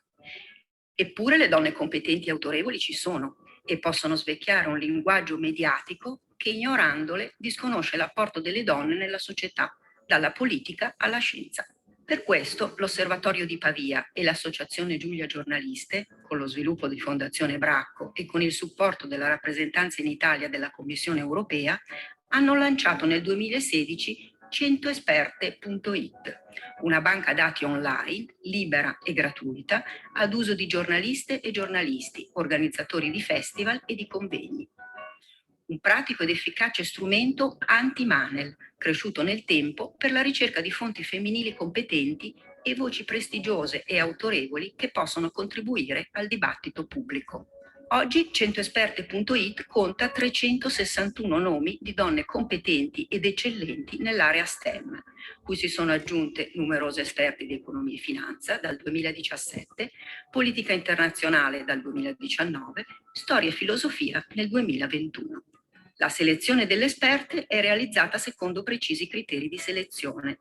Eppure le donne competenti e autorevoli ci sono e possono svecchiare un linguaggio mediatico che, ignorandole, disconosce l'apporto delle donne nella società, dalla politica alla scienza. Per questo l'Osservatorio di Pavia e l'Associazione GiULiA Giornaliste, con lo sviluppo di Fondazione Bracco e con il supporto della rappresentanza in Italia della Commissione europea, hanno lanciato nel 2016 centoesperte.it, una banca dati online, libera e gratuita, ad uso di giornaliste e giornalisti, organizzatori di festival e di convegni. Un pratico ed efficace strumento anti-manel, cresciuto nel tempo per la ricerca di fonti femminili competenti e voci prestigiose e autorevoli che possono contribuire al dibattito pubblico. Oggi centoesperte.it conta 361 nomi di donne competenti ed eccellenti nell'area STEM, cui si sono aggiunte numerose esperte di economia e finanza dal 2017, politica internazionale dal 2019, storia e filosofia nel 2021. La selezione delle esperte è realizzata secondo precisi criteri di selezione,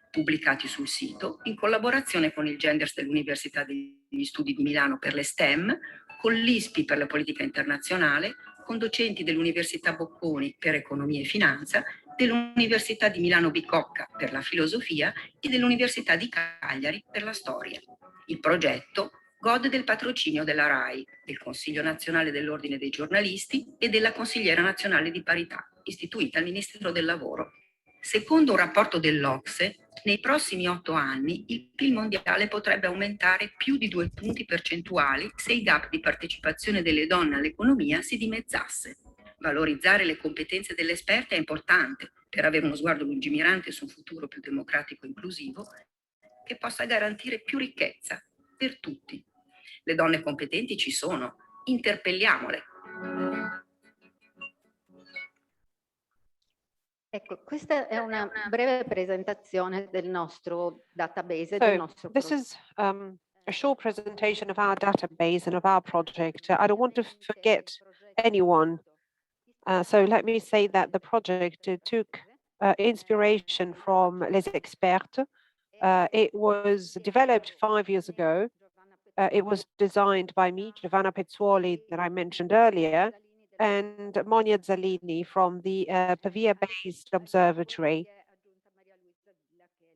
pubblicati sul sito in collaborazione con il Genders dell'Università degli Studi di Milano per le STEM, con l'ISPI per la politica internazionale, con docenti dell'Università Bocconi per economia e finanza, dell'Università di Milano Bicocca per la filosofia e dell'Università di Cagliari per la storia. Il progetto gode del patrocinio della RAI, del Consiglio nazionale dell'Ordine dei giornalisti e della Consigliera nazionale di parità, istituita al Ministero del Lavoro. Secondo un rapporto dell'OCSE, nei prossimi 8 anni il PIL mondiale potrebbe aumentare più di 2 punti percentuali se il gap di partecipazione delle donne all'economia si dimezzasse. Valorizzare le competenze delle esperte è importante per avere uno sguardo lungimirante su un futuro più democratico e inclusivo che possa garantire più ricchezza per tutti. Le donne competenti ci sono, interpelliamole. Ecco, questa è una breve presentazione del nostro database, del So nostro this is a short presentation of our database and of our project. I don't want to forget anyone. So let me say that the project took inspiration from Les Expertes. It was developed 5 years ago. It was designed by me, Giovanna Pezzuoli, that I mentioned earlier, and Monia Zalini from the Pavia-based observatory.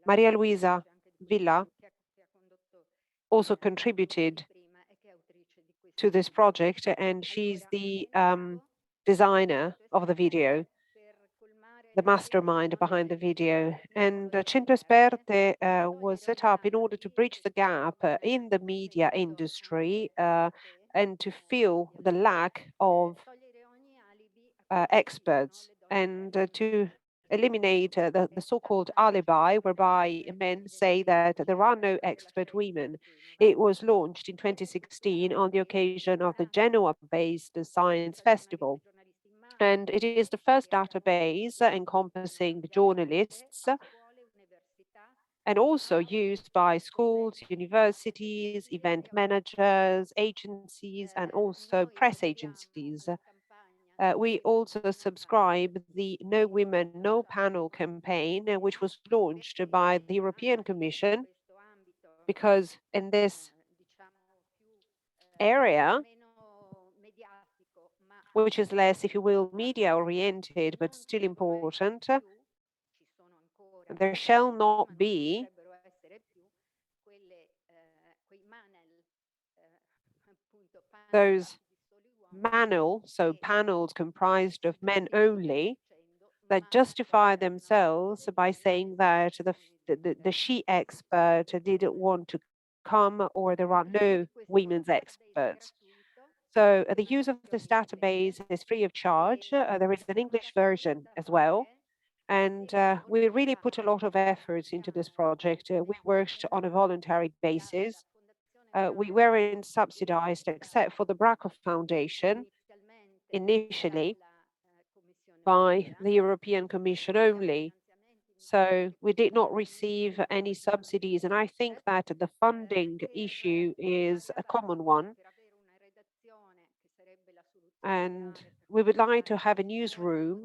Maria Luisa Villa also contributed to this project, and she's the designer of the video, the mastermind behind the video. And Centro Esperte was set up in order to bridge the gap in the media industry and to fill the lack of experts and to eliminate the so-called alibi, whereby men say that there are no expert women. It was launched in 2016 on the occasion of the Genoa-based Science Festival. And it is the first database encompassing journalists and also used by schools, universities, event managers, agencies, and also press agencies. We also subscribe the No Women, No Panel campaign, which was launched by the European Commission, because in this area, which is less, if you will, media oriented, but still important, there shall not be those so panels comprised of men only, that justify themselves by saying that the she expert didn't want to come or there are no women's experts. So the use of this database is free of charge. There is an English version as well. And we really put a lot of efforts into this project. We worked on a voluntary basis. We weren't subsidized except for the Bracco Foundation initially by the European Commission only. So we did not receive any subsidies. And I think that the funding issue is a common one. And we would like to have a newsroom,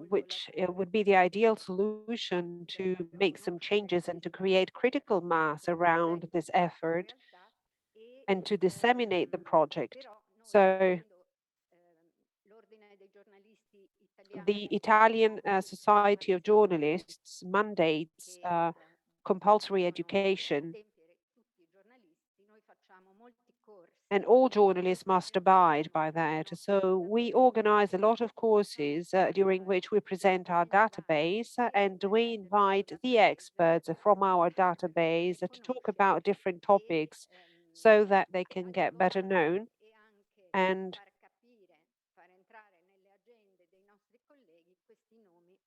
which would be the ideal solution to make some changes and to create critical mass around this effort and to disseminate the project. So the Italian Society of Journalists mandates compulsory education, and all journalists must abide by that. So we organize a lot of courses during which we present our database and we invite the experts from our database to talk about different topics so that they can get better known and,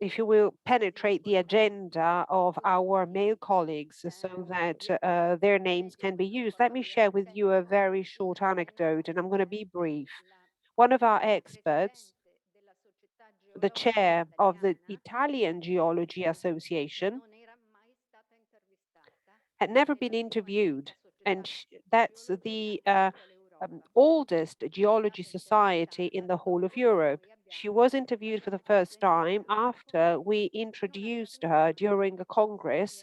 if you will, penetrate the agenda of our male colleagues so that their names can be used. Let me share with you a very short anecdote, and I'm going to be brief. One of our experts, the chair of the Italian Geology Association, had never been interviewed, and that's the oldest geology society in the whole of Europe. She was interviewed for the first time after we introduced her during a congress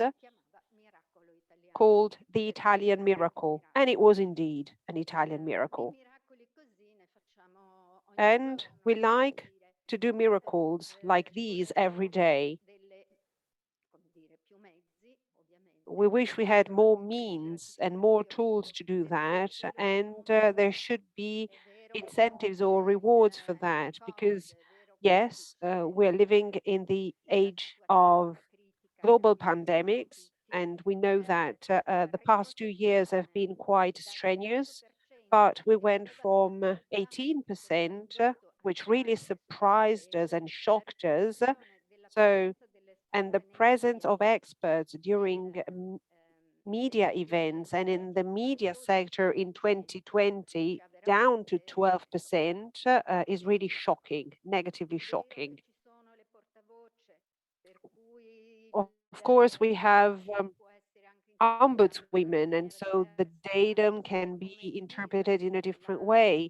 called the Italian Miracle, and it was indeed an Italian miracle. And we like to do miracles like these every day. We wish we had more means and more tools to do that, and there should be incentives or rewards for that, because yes, we're living in the age of global pandemics, and we know that the past 2 years have been quite strenuous, but we went from 18%, which really surprised us and shocked us. So, and the presence of experts during media events and in the media sector in 2020 down to 12% is really shocking, negatively shocking. Of course, we have ombudswomen, and so the data can be interpreted in a different way.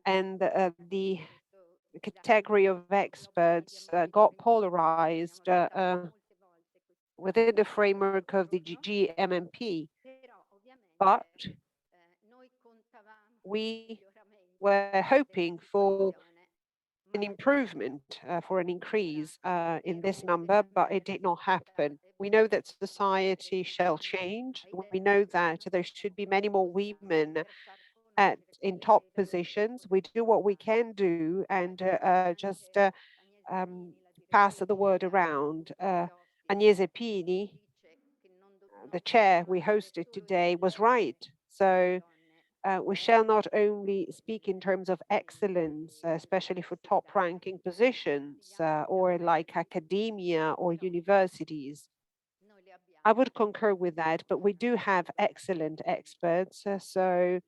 And the category of experts got polarized within the framework of the GMMP. But we were hoping for an improvement, for an increase in this number, but it did not happen. We know that society shall change. We know that there should be many more women in top positions. We do what we can do and just um, pass the word around. Agnese Pini, the chair we hosted today, was right. So we shall not only speak in terms of excellence, especially for top ranking positions or like academia or universities. I would concur with that, but we do have excellent experts, so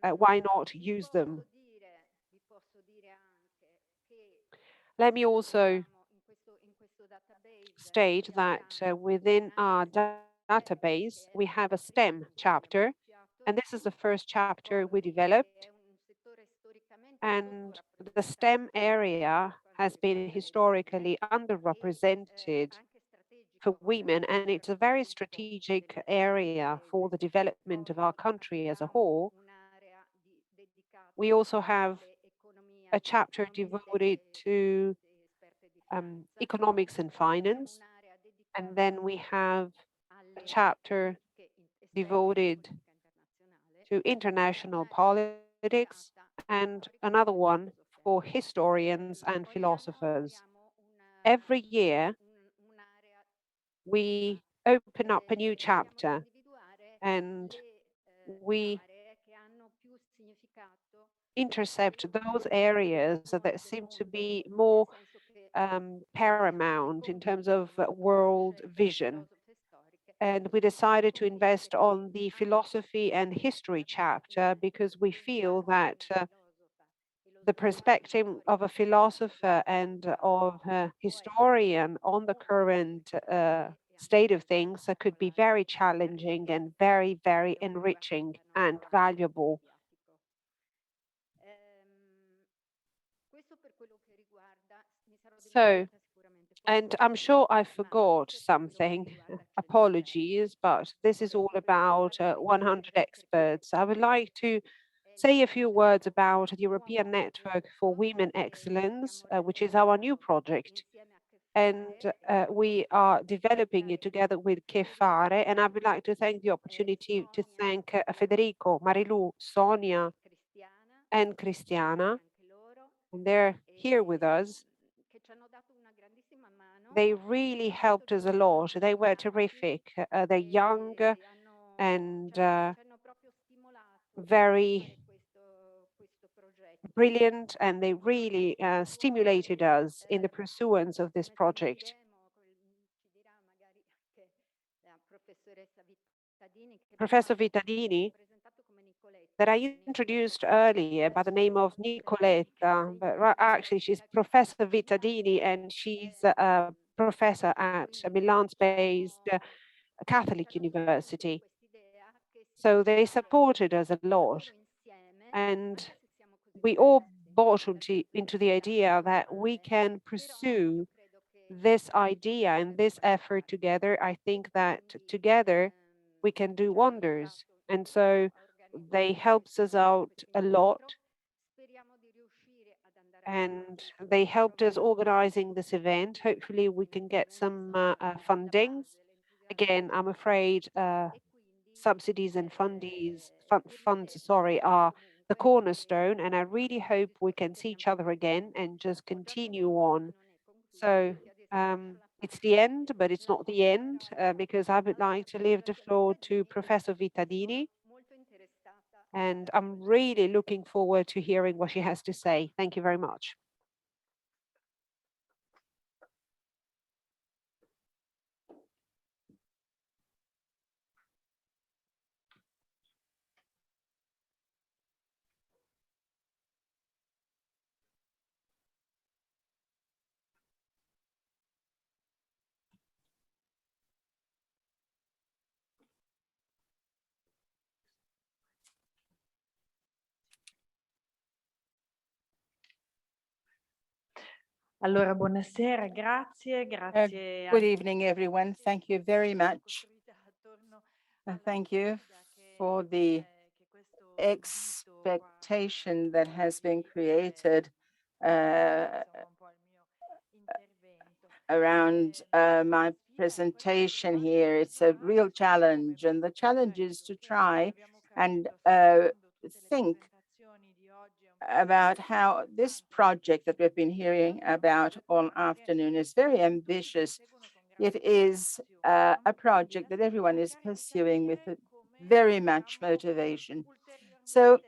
why not use them? Let me also state that within our database, we have a STEM chapter, and this is the first chapter we developed. And the STEM area has been historically underrepresented for women, and it's a very strategic area for the development of our country as a whole. We also have a chapter devoted to economics and finance, and then we have a chapter devoted to international politics, and another one for historians and philosophers. Every year, we open up a new chapter and we intercept those areas that seem to be more paramount in terms of world vision. And we decided to invest on the philosophy and history chapter because we feel that the perspective of a philosopher and of a historian on the current state of things could be very challenging and very, very enriching and valuable. So, and I'm sure I forgot something. Apologies, but this is all about 100 experts. I would like to say a few words about the European Network for Women Excellence, which is our new project. And we are developing it together with Che Fare. And I would like to thank the opportunity to thank Federico, Marilu, Sonia, and Cristiana. And they're here with us. They really helped us a lot. They were terrific. They're young and very brilliant, and they really stimulated us in the pursuance of this project. Professor Vittadini, that I introduced earlier by the name of Nicoletta, but actually she's Professor Vittadini, and she's a professor at a Milan-based Catholic university. So they supported us a lot, and we all bought into the idea that we can pursue this idea and this effort together. I think that together we can do wonders. And so they helped us out a lot. and they helped us organizing this event. Hopefully we can get some fundings. Again, I'm afraid subsidies and funds, sorry, are the cornerstone, and I really hope we can see each other again and just continue on. So it's the end, but it's not the end, because I would like to leave the floor to Professor Vittadini, and I'm really looking forward to hearing what she has to say. Thank you very much. Allora, buonasera, grazie, grazie Good evening, everyone. Thank you very much. Thank you for the expectation that has been created around my presentation here. It's a real challenge, and the challenge is to try and think about how this project that we've been hearing about all afternoon is very ambitious. It is a project that everyone is pursuing with very much motivation. So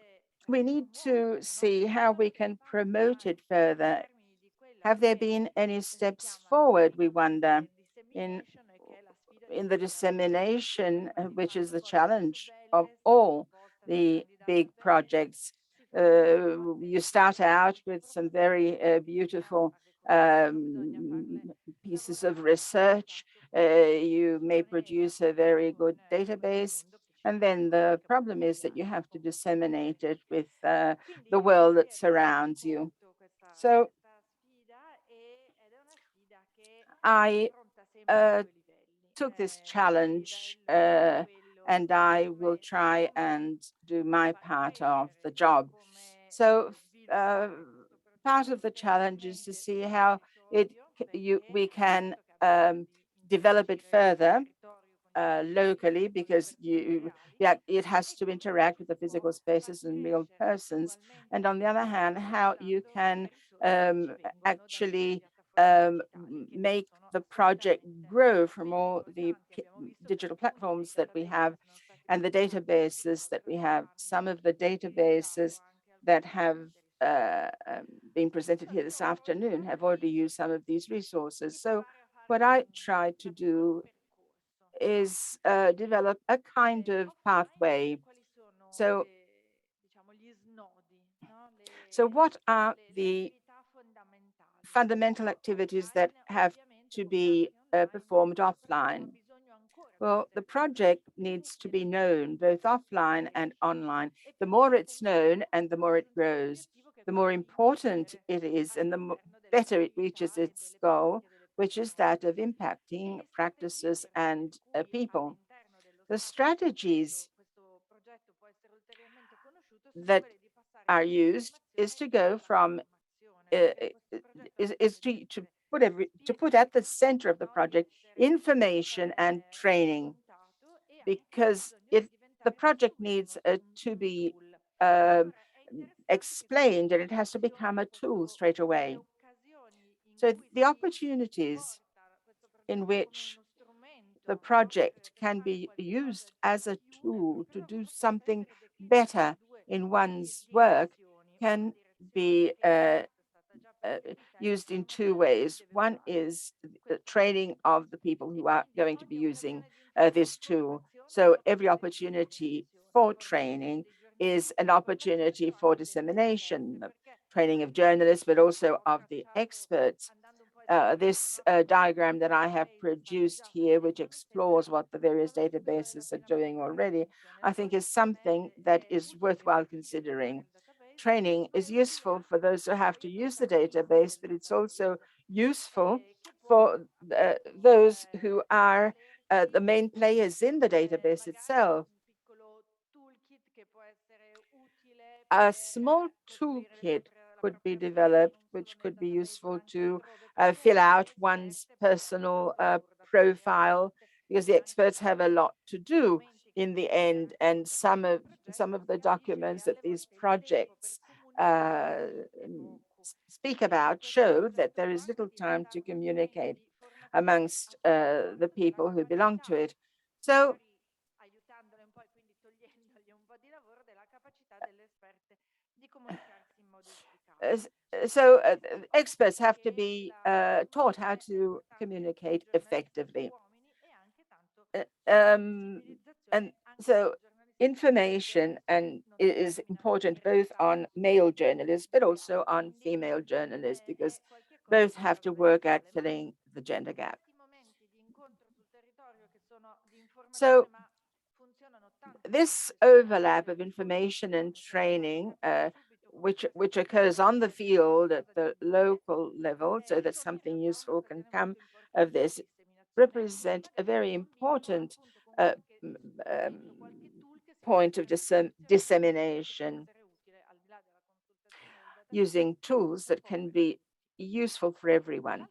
we need to see how we can promote it further. Have there been any steps forward, we wonder, in the dissemination, which is the challenge of all the big projects? You start out with some very beautiful pieces of research. You may produce a very good database. And then the problem is that you have to disseminate it with the world that surrounds you. So I took this challenge and I will try and do my part of the job. So part of the challenge is to see how we can develop it further locally, because it has to interact with the physical spaces and real persons. And on the other hand, how you can actually make the project grow from all the digital platforms that we have and the databases that we have. Some of the databases that have been presented here this afternoon have already used some of these resources. So what I tried to do is develop a kind of pathway. So what are the fundamental activities that have to be performed offline? Well, the project needs to be known both offline and online. The more it's known and the more it grows, the more important it is and the better it reaches its goal, which is that of impacting practices and people. The strategies that are used is to go from is to put at the center of the project information and training, because the project needs to be explained, and it has to become a tool straight away. So the opportunities in which the project can be used as a tool to do something better in one's work can be used in two ways. One is the training of the people who are going to be using this tool. So every opportunity for training is an opportunity for dissemination, training of journalists, but also of the experts. This diagram that I have produced here, which explores what the various databases are doing already, I think is something that is worthwhile considering. Training is useful for those who have to use the database, but it's also useful for those who are the main players in the database itself. A small toolkit could be developed, which could be useful to fill out one's personal profile, because the experts have a lot to do in the end, and some of the documents that these projects speak about show that there is little time to communicate amongst the people who belong to it. So experts have to be taught how to communicate effectively. And so information is important both on male journalists, but also on female journalists, because both have to work at filling the gender gap. So this overlap of information and training, which occurs on the field at the local level, so that something useful can come of this, represent a very important point of dissemination, using tools that can be useful for everyone.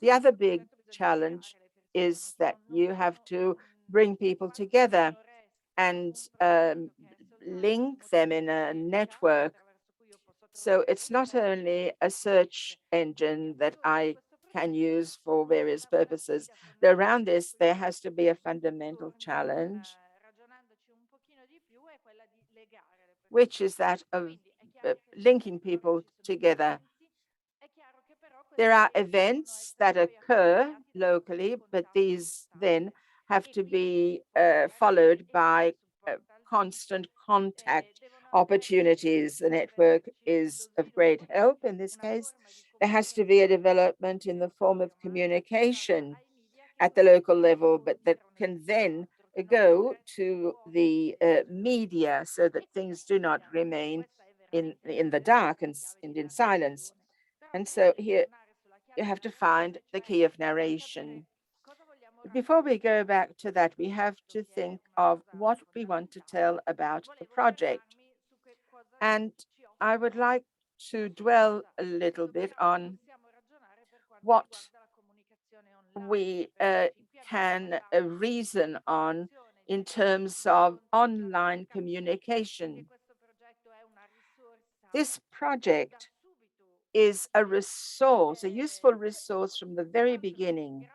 The other big challenge is that you have to bring people together and link them in a network. So it's not only a search engine that I can use for various purposes. Around this, there has to be a fundamental challenge, which is that of linking people together. There are events that occur locally, but these then have to be followed by constant contact opportunities. The network is of great help in this case. There has to be a development in the form of communication at the local level, but that can then go to the media, so that things do not remain in the dark and in silence. And so here you have to find the key of narration. Before we go back to that, we have to think of what we want to tell about the project. And I would like to dwell a little bit on what we can reason on in terms of online communication. This project is a resource, a useful resource from the very beginning.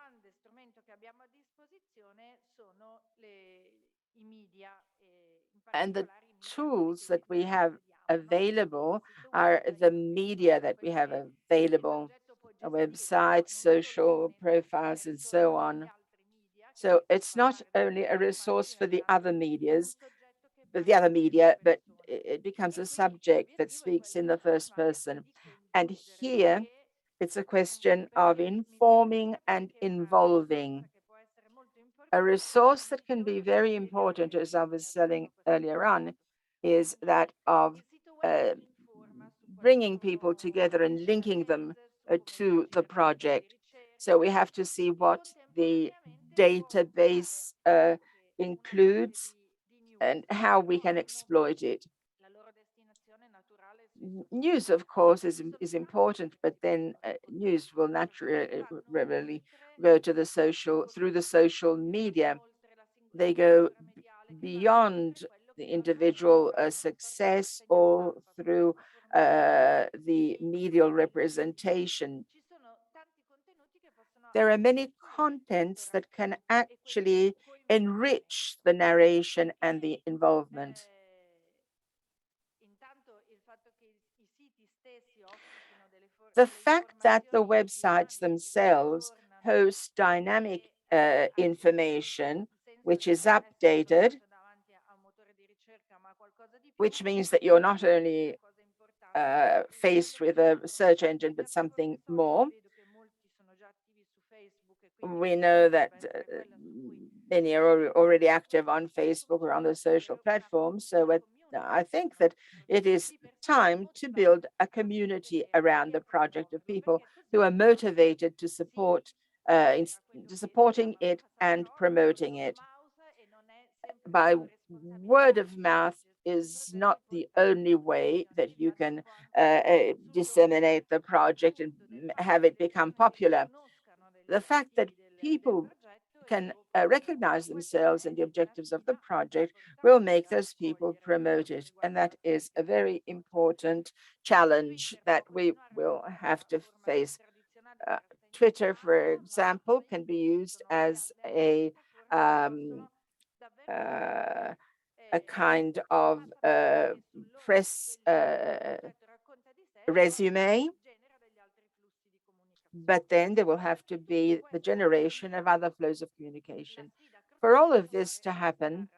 And the tools that we have available are the media that we have available, a website, social profiles, and so on. So it's not only a resource for the other medias, but it becomes a subject that speaks in the first person. And here it's a question of informing and involving. A resource that can be very important, as I was saying earlier on, is that of bringing people together and linking them to the project. So we have to see what the database includes and how we can exploit it. News, of course, is important, but then news will naturally go to through the social media. They go beyond the individual success or through the medial representation. There are many contents that can actually enrich the narration and the involvement. The fact that the websites themselves host dynamic information, which is updated, which means that you're not only faced with a search engine, but something more. We know that many are already active on Facebook or on the social platforms. So I think that it is time to build a community around the project of people who are motivated to supporting it and promoting it. By word of mouth, is not the only way that you can disseminate the project and have it become popular. The fact that people can recognize themselves and the objectives of the project will make those people promote it. And that is a very important challenge that we will have to face. Twitter, for example, can be used as um, a kind of press resume, but then there will have to be the generation of other flows of communication. For all of this to happen,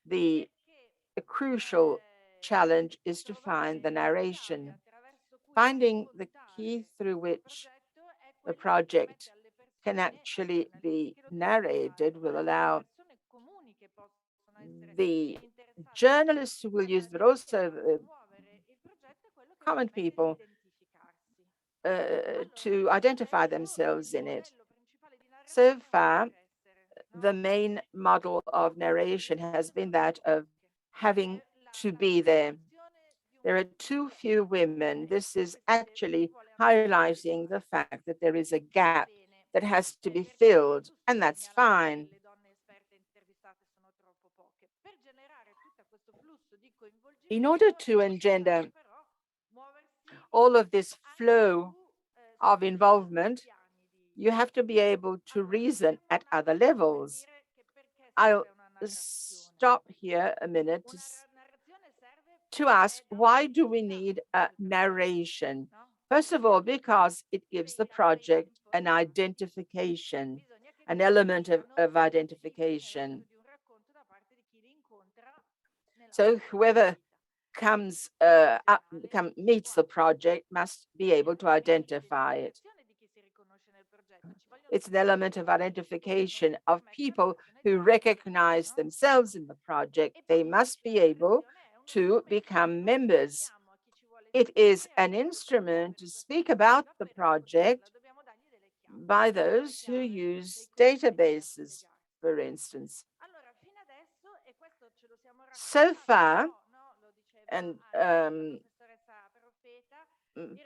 the crucial challenge is to find the narration, finding the key through which the project can actually be narrated will allow the journalists who will use it, but also common people to identify themselves in it. So far, the main model of narration has been that of having to be there. There are too few women. This is actually highlighting the fact that there is a gap that has to be filled, and that's fine. In order to engender all of this flow of involvement, you have to be able to reason at other levels. I'll stop here a minute to ask, why do we need a narration? First of all, because it gives the project an identification, an element of identification. So whoever meets the project must be able to identify it. It's an element of identification of people who recognize themselves in the project. They must be able to become members. It is an instrument to speak about the project by those who use databases, for instance. So far, and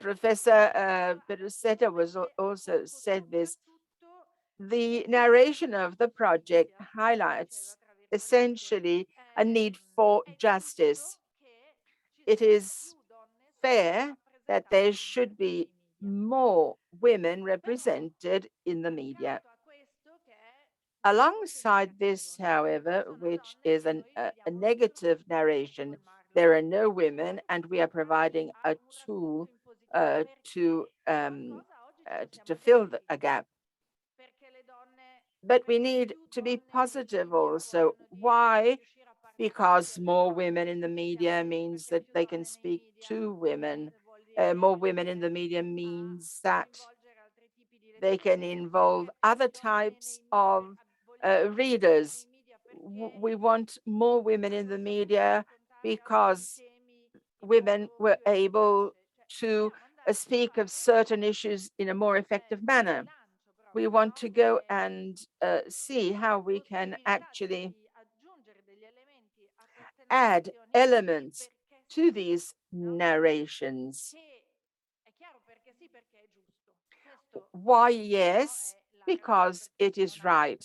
Professor Perusetta was also said this, the narration of the project highlights essentially a need for justice. It is fair that there should be more women represented in the media. Alongside this, however, which is a negative narration, there are no women, and we are providing a tool to fill a gap. But we need to be positive also. Why? Because more women in the media means that they can speak to women. More women in the media means that they can involve other types of readers. We want more women in the media because women were able to speak of certain issues in a more effective manner. We want to go and see how we can actually add elements to these narrations. Why yes? Because it is right.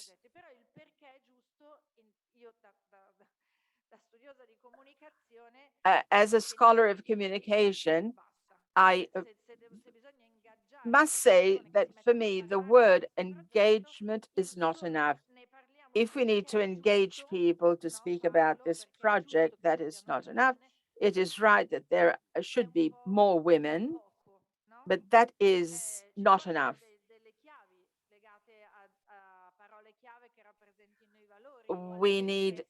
As a scholar of communication, I must say that for me, the word engagement is not enough. If we need to engage people to speak about this project, that is not enough. It is right that there should be more women, but that is not enough. We need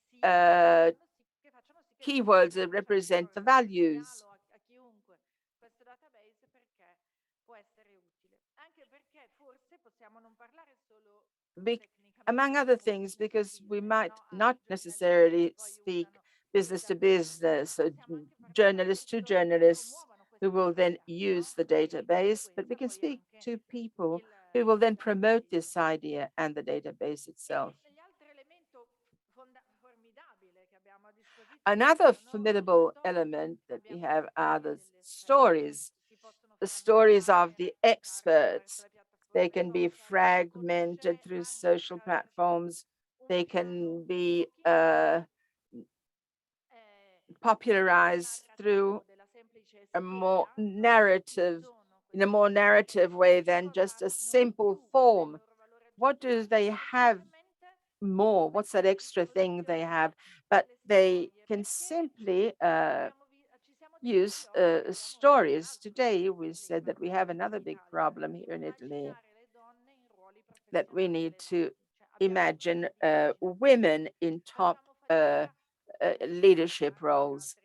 keywords that represent the values. Among other things, because we might not necessarily speak business to business, or journalists to journalists who will then use the database, but we can speak to people who will then promote this idea and the database itself. Another formidable element that we have are the stories of the experts. They can be fragmented through social platforms. They can be popularized through a more narrative, in a more narrative way than just a simple form. What do they have more? What's that extra thing they have? But they can simply use stories. Today, we said that we have another big problem here in Italy, that we need to imagine women in top leadership roles.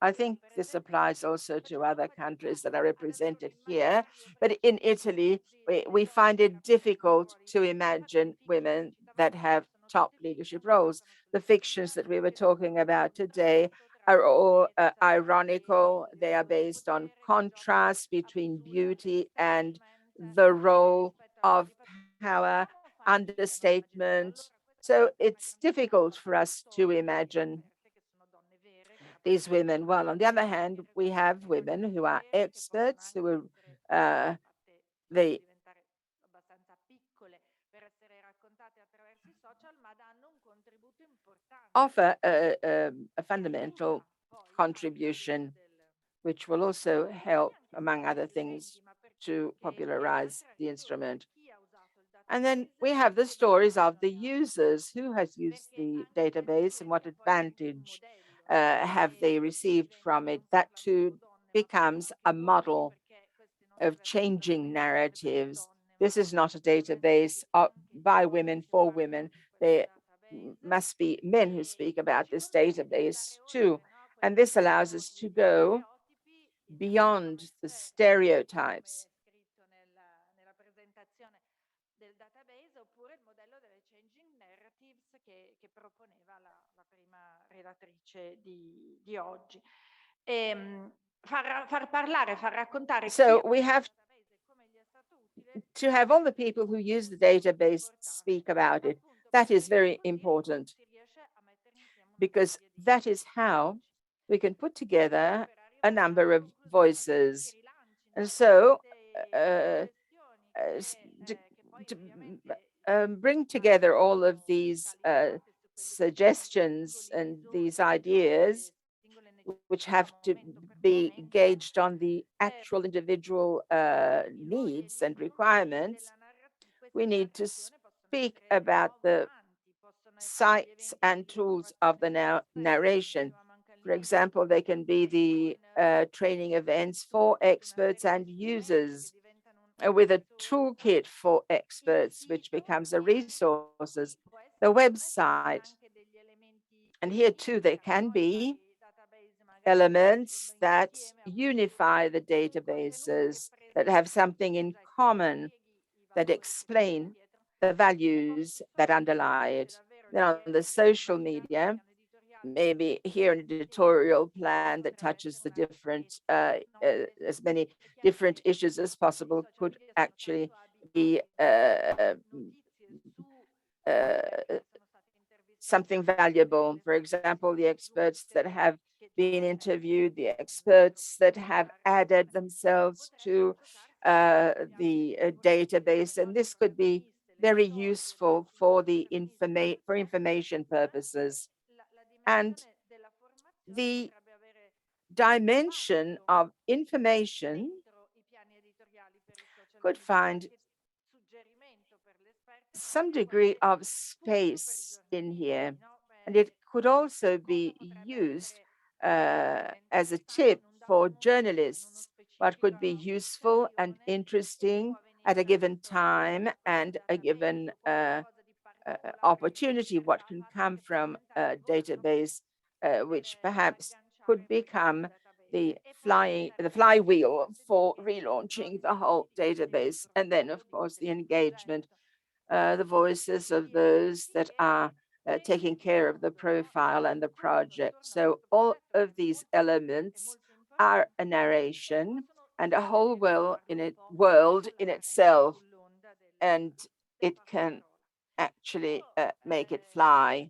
I think this applies also to other countries that are represented here, but in Italy, we find it difficult to imagine women that have top leadership roles. The fictions that we were talking about today are all ironical. They are based on contrast between beauty and the role of power, understatement. So it's difficult for us to imagine these women. Well, on the other hand, we have women who are experts, who are they offer a fundamental contribution, which will also help, among other things, to popularize the instrument. And then we have the stories of the users. Who has used the database and what advantage have they received from it? That too becomes a model of changing narratives. This is not a database by women for women. There must be men who speak about this database too. And this allows us to go beyond the stereotypes. So we have to have all the people who use the database speak about it. That is very important, because that is how we can put together a number of voices. And so to bring together all of these suggestions and these ideas, which have to be gauged on the actual individual needs and requirements, we need to speak about the sites and tools of the narration. For example, they can be the training events for experts and users, with a toolkit for experts, which becomes a resources, the website. And here too, there can be elements that unify the databases, that have something in common, that explain the values that underlie it. Then on the social media, maybe here an editorial plan that touches the different, as many different issues as possible could actually be something valuable. For example, the experts that have been interviewed, the experts that have added themselves to the database, and this could be very useful for the information purposes. And the dimension of information could find some degree of space in here. And it could also be used as a tip for journalists, what could be useful and interesting at a given time and a given opportunity, what can come from a database, which perhaps could become the flywheel for relaunching the whole database. And then, of course, the engagement, the voices of those that are taking care of the profile and the project. So all of these elements are a narration and a whole world in itself, and it can actually make it fly.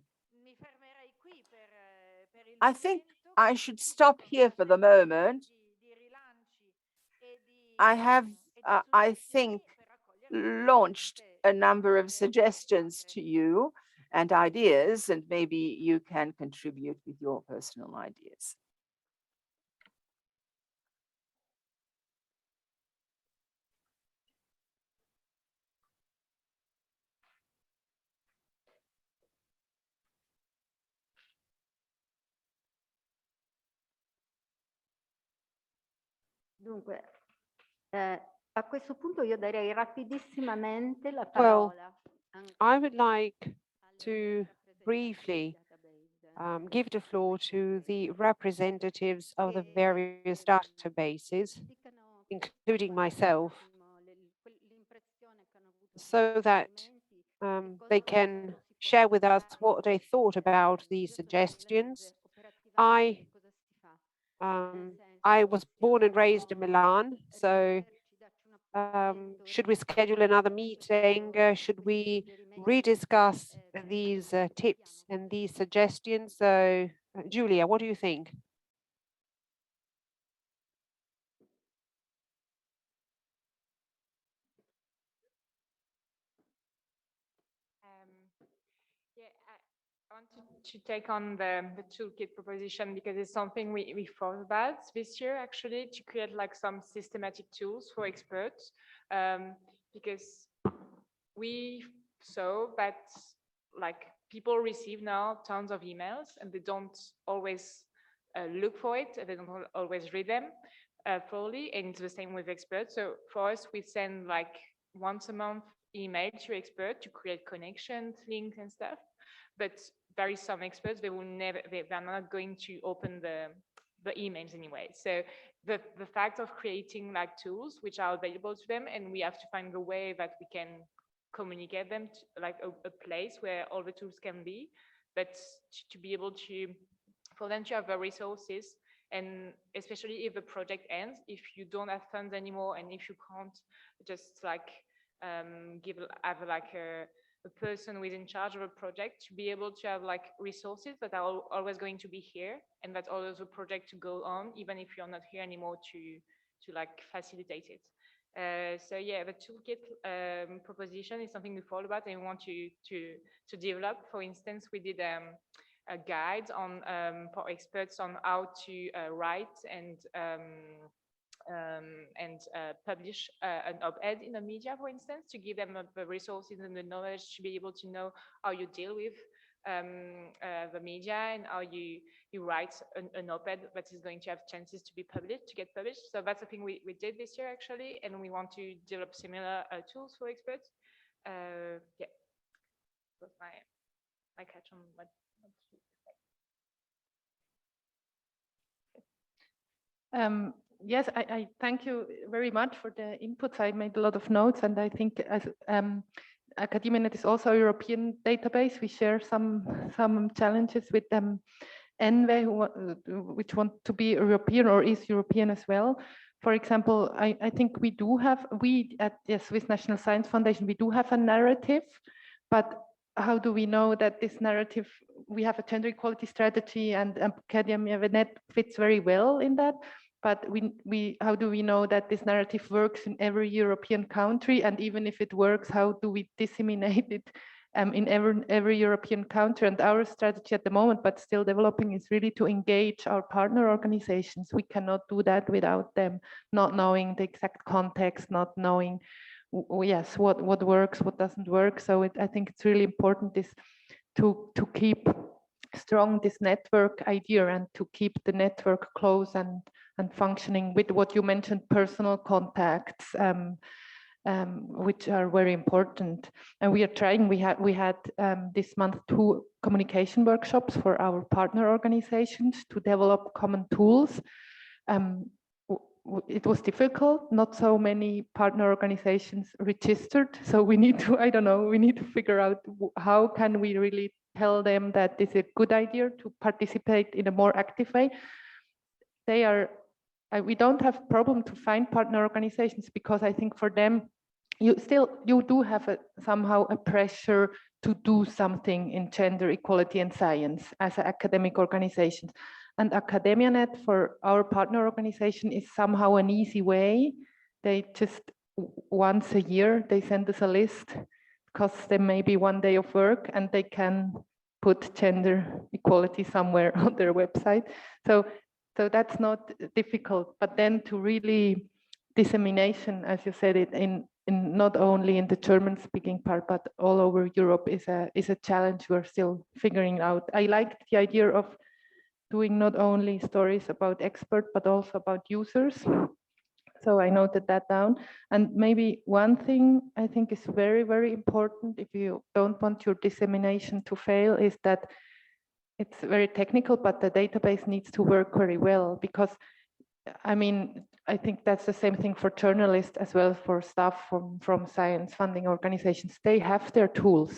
I think I should stop here for the moment. I have, I think, launched a number of suggestions to you and ideas, and maybe you can contribute with your personal ideas. Dunque, a questo punto io darei rapidissimamente la Well, parola I would like to briefly give the floor to the representatives of the various databases, including myself, so that they can share with us what they thought about these suggestions. I was born and raised in Milan, so should we schedule another meeting? Should we rediscuss these tips and these suggestions? So, GiULiA, what do you think? Yeah, I want to take on the toolkit proposition because it's something we thought about this year, actually, to create like some systematic tools for experts, because we saw that like people receive now tons of emails and they don't always look for it, they don't always read them thoroughly, and it's the same with experts. So for us, we send like once a month email to expert to create connections, links and stuff. But there is some experts, they will never, they're not going to open the emails anyway. So the fact of creating like tools which are available to them, and we have to find a way that we can communicate them to like a place where all the tools can be, but to be able to, for them to have the resources, and especially if the project ends, if you don't have funds anymore, and if you can't just like have like a person who is in charge of a project, to be able to have like resources that are always going to be here, and that allows the project to go on even if you're not here anymore to like facilitate it. So yeah, the toolkit proposition is something we thought about and we want to develop. For instance, we did a guide on for experts on how to write and publish an op-ed in the media, for instance, to give them the resources and the knowledge to be able to know how you deal with the media and how you write an op-ed that is going to have chances to be published, to get published. So that's the thing we did this year, actually, and we want to develop similar tools for experts. Yeah, that's my catch on what Yes, I thank you very much for the inputs. I made a lot of notes, and I think as AcademiaNet is also a European database. We share some challenges with ENWE, which want to be European or is European as well. For example, I think we do have, we at the Swiss National Science Foundation, we do have a narrative, but how do we know that this narrative, we have a gender equality strategy and AcademiaNet fits very well in that, but how do we know that this narrative works in every European country? And even if it works, how do we disseminate it in every European country? And our strategy at the moment, but still developing, is really to engage our partner organizations. We cannot do that without them not knowing the exact context, not knowing yes, what works, what doesn't work. So I think it's really important to keep strong this network idea and to keep the network close and functioning with what you mentioned, personal contacts, which are very important. And we are trying, we had this month 2 communication workshops for our partner organizations to develop common tools. It was difficult, not so many partner organizations registered. So we need to, I don't know, we need to figure out how can we really tell them that this is a good idea to participate in a more active way. They are, we don't have problem to find partner organizations, because I think for them, you do have somehow a pressure to do something in gender equality and science as an academic organization. And AcademiaNet, for our partner organization, is somehow an easy way. They just once a year, they send us a list, costs them maybe one day of work, and they can put gender equality somewhere on their website. So that's not difficult, but then to really dissemination, as you said it, in not only in the German-speaking part, but all over Europe is a challenge we're still figuring out. I liked the idea of doing not only stories about experts, but also about users. So I noted that down. And maybe one thing I think is very, very important if you don't want your dissemination to fail is that it's very technical, but the database needs to work very well, because I mean, I think that's the same thing for journalists as well, for staff from science funding organizations. They have their tools.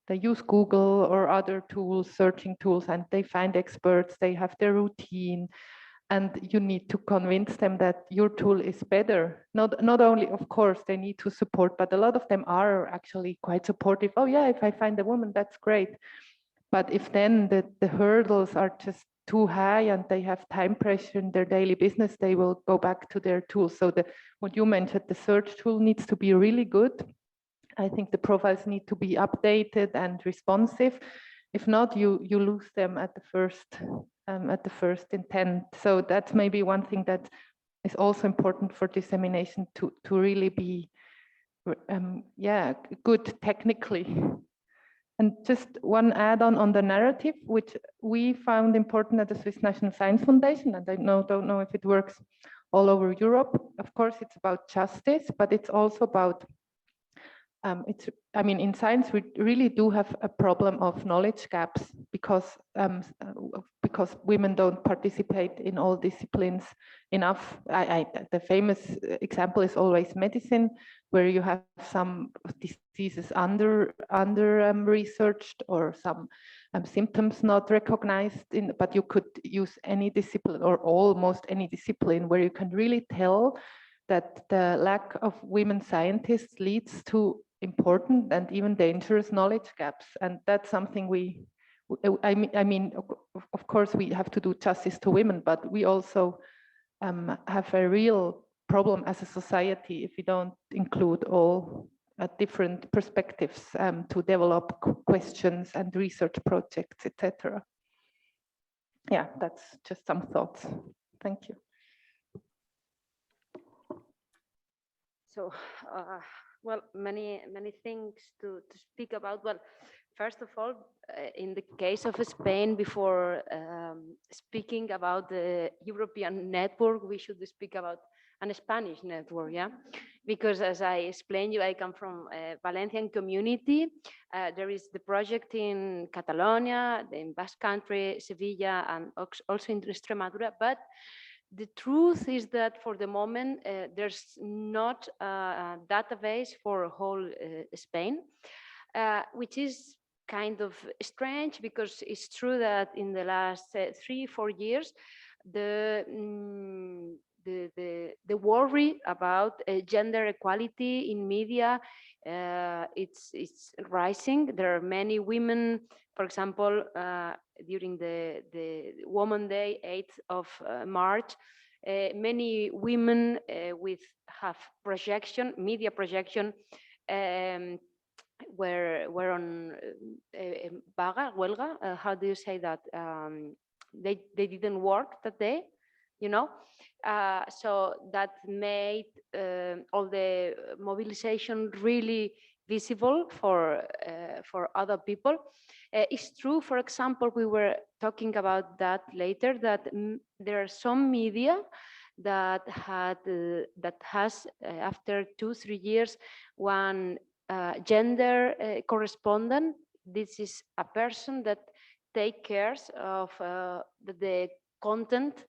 They use Google or other tools, searching tools, and they find experts. They have their routine, and you need to convince them that your tool is better. Not only, of course, they need to support, but a lot of them are actually quite supportive. Oh yeah, if I find a woman, that's great. But if then the hurdles are just too high and they have time pressure in their daily business, they will go back to their tools. So what you mentioned, the search tool needs to be really good. I think the profiles need to be updated and responsive. If not, you lose them at the first intent. So that's maybe one thing that is also important for dissemination, to really be good technically. And just one add-on on the narrative, which we found important at the Swiss National Science Foundation, and I don't know if it works all over Europe. Of course, it's about justice, but it's also about, I mean, in science, we really do have a problem of knowledge gaps because women don't participate in all disciplines enough. The famous example is always medicine, where you have some diseases under researched, or some symptoms not recognized, but you could use any discipline or almost any discipline where you can really tell that the lack of women scientists leads to important and even dangerous knowledge gaps. And that's something I mean, of course, we have to do justice to women, but we also have a real problem as a society if we don't include all different perspectives to develop questions and research projects, etc. Yeah, that's just some thoughts. Thank you. So, well, many things to speak about. Well, first of all, in the case of Spain, before speaking about the European network, we should speak about a Spanish network, yeah? Because as I explained you, I come from a Valencian community. There is the project in Catalonia, in Basque Country, Sevilla, and also in Extremadura, but the truth is that for the moment, there's not a database for whole Spain, which is kind of strange, because it's true that in the last 3-4 years, the worry about gender equality in media, it's rising. There are many women, for example, during the Women's Day, 8th of March, many women have projection, media projection, were on huelga, how do you say that? They didn't work that day, you know? So that made all the mobilization really visible for other people. It's true, for example, we were talking about that later, that there are some media that has after 2-3 years one gender correspondent. This is a person that takes care of the content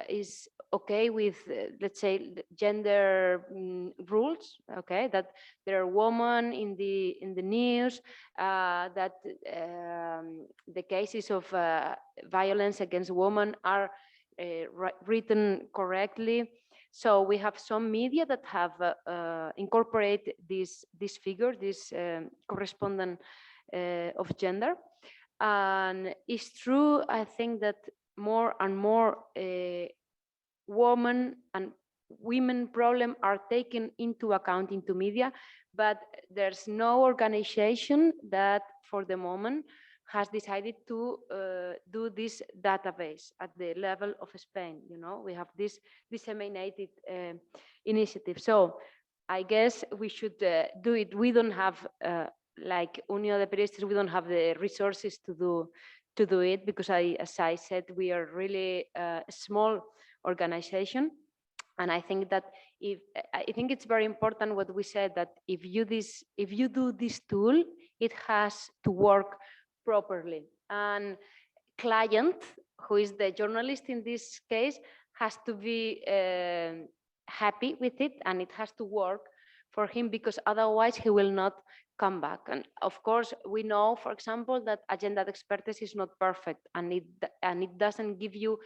is okay with, let's say, gender rules. Okay, that there are women in the news, that the cases of violence against women are written correctly. So we have some media that have incorporated this figure, this correspondent of gender. And it's true, I think that more and more women and women problem are taken into account into media, but there's no organization that for the moment has decided to do this database at the level of Spain. You know, we have this disseminated initiative. So I guess we should do it. We don't have, like Unió de Periodistes, we don't have the resources to do it because as I said, we are really a small organization. And I think that I think it's very important what we said, that if you do this tool, it has to work properly. And client, who is the journalist in this case, has to be happy with it, and it has to work for him, because otherwise he will not come back. And of course, we know, for example, that Agenda de Expertes is not perfect, and it doesn't give you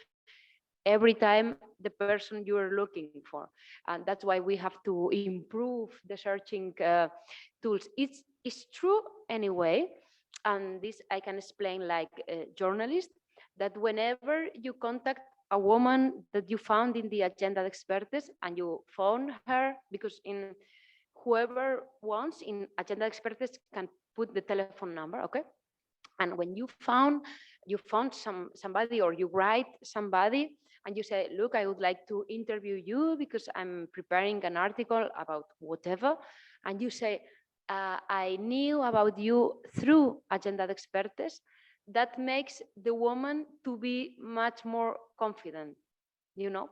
every time the person you are looking for. And that's why we have to improve the searching tools. It's true anyway, and this I can explain like a journalist, that whenever you contact a woman that you found in the Agenda de Expertes and you phone her, because in whoever wants in Agenda de Expertes can put the telephone number, okay? And when you found somebody, or you write somebody and you say, look, I would like to interview you because I'm preparing an article about whatever, and you say, I knew about you through Agenda de Expertes, that makes the woman to be much more confident, you know?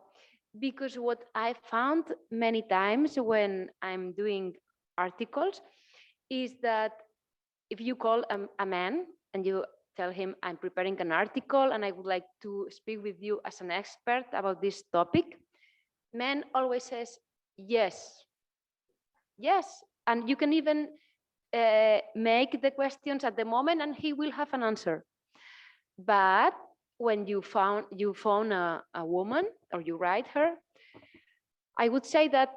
Because what I found many times when I'm doing articles is that if you call a man and you tell him, I'm preparing an article and I would like to speak with you as an expert about this topic, man always says, yes, yes. And you can even make the questions at the moment and he will have an answer. But when you phone a woman or you write her, I would say that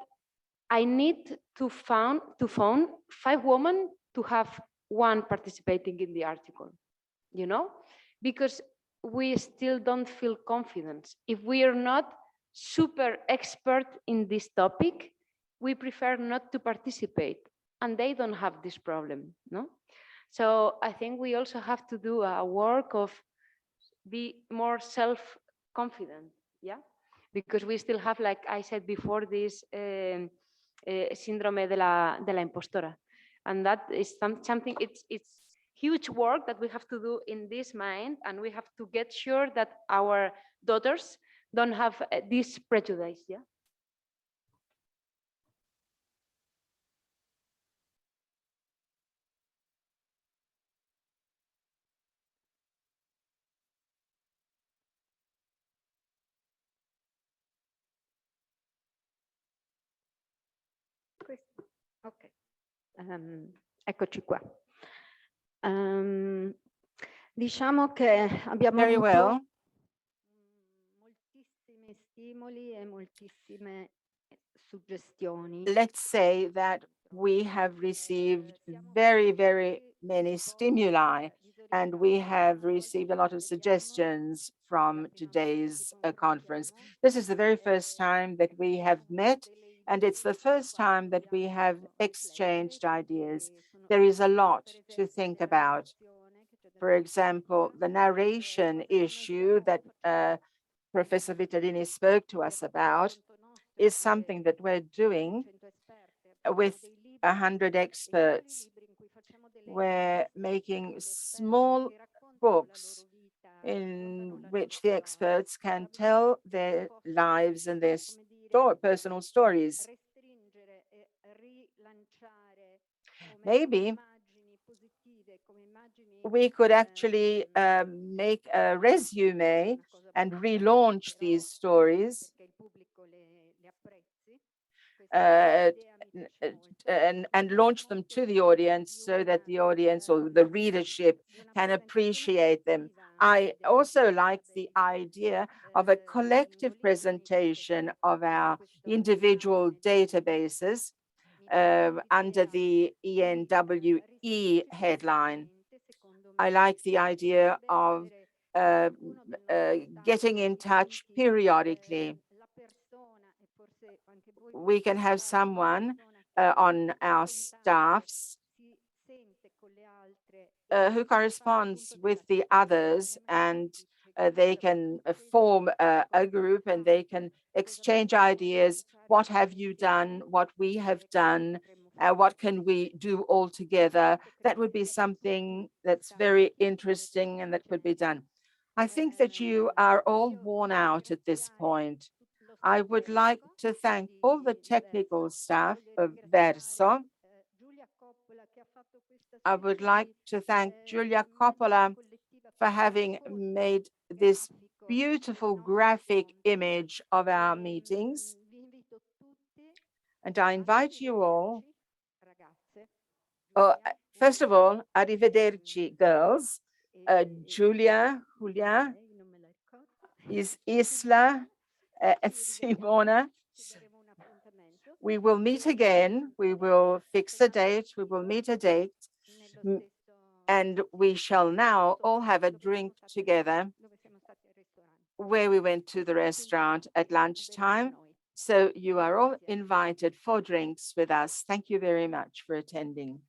I need to phone 5 women to have one participating in the article, you know, because we still don't feel confidence. If we are not super expert in this topic, we prefer not to participate, and they don't have this problem, no? So I think we also have to do a work of be more self-confident, yeah? Because we still have, like I said before, this síndrome de la impostora. And that is something, it's huge work that we have to do in this mind, and we have to get sure that our daughters don't have this prejudice, yeah? Ok, eccoci qua. Diciamo che abbiamo Very avuto well. moltissimi stimoli e moltissime suggestioni. Let's say that we have received very, very many stimuli, and we have received a lot of suggestions from today's conference. This is the very first time that we have met, and it's the first time that we have exchanged ideas. There is a lot to think about. For example, the narration issue that Professor Vittadini spoke to us about is something that we're doing with 100 experts. We're making small books in which the experts can tell their lives and their personal stories. Maybe we could actually make a resume and relaunch these stories and launch them to the audience so that the audience or the readership can appreciate them. I also like the idea of a collective presentation of our individual databases under the ENWE headline. I like the idea of getting in touch periodically. We can have someone on our staffs who corresponds with the others, and they can form a group and they can exchange ideas. What have you done? What we have done? What can we do all together? That would be something that's very interesting and that could be done. I think that you are all worn out at this point. I would like to thank all the technical staff of Verso. I would like to thank Giulia Coppola for having made this beautiful graphic image of our meetings. And I invite you all, first of all, arrivederci, girls. Giulia, is Isla, Simona. We will meet again. We will fix a date. We will meet a date. And we shall now all have a drink together where we went to the restaurant at lunchtime. So you are all invited for drinks with us. Thank you very much for attending.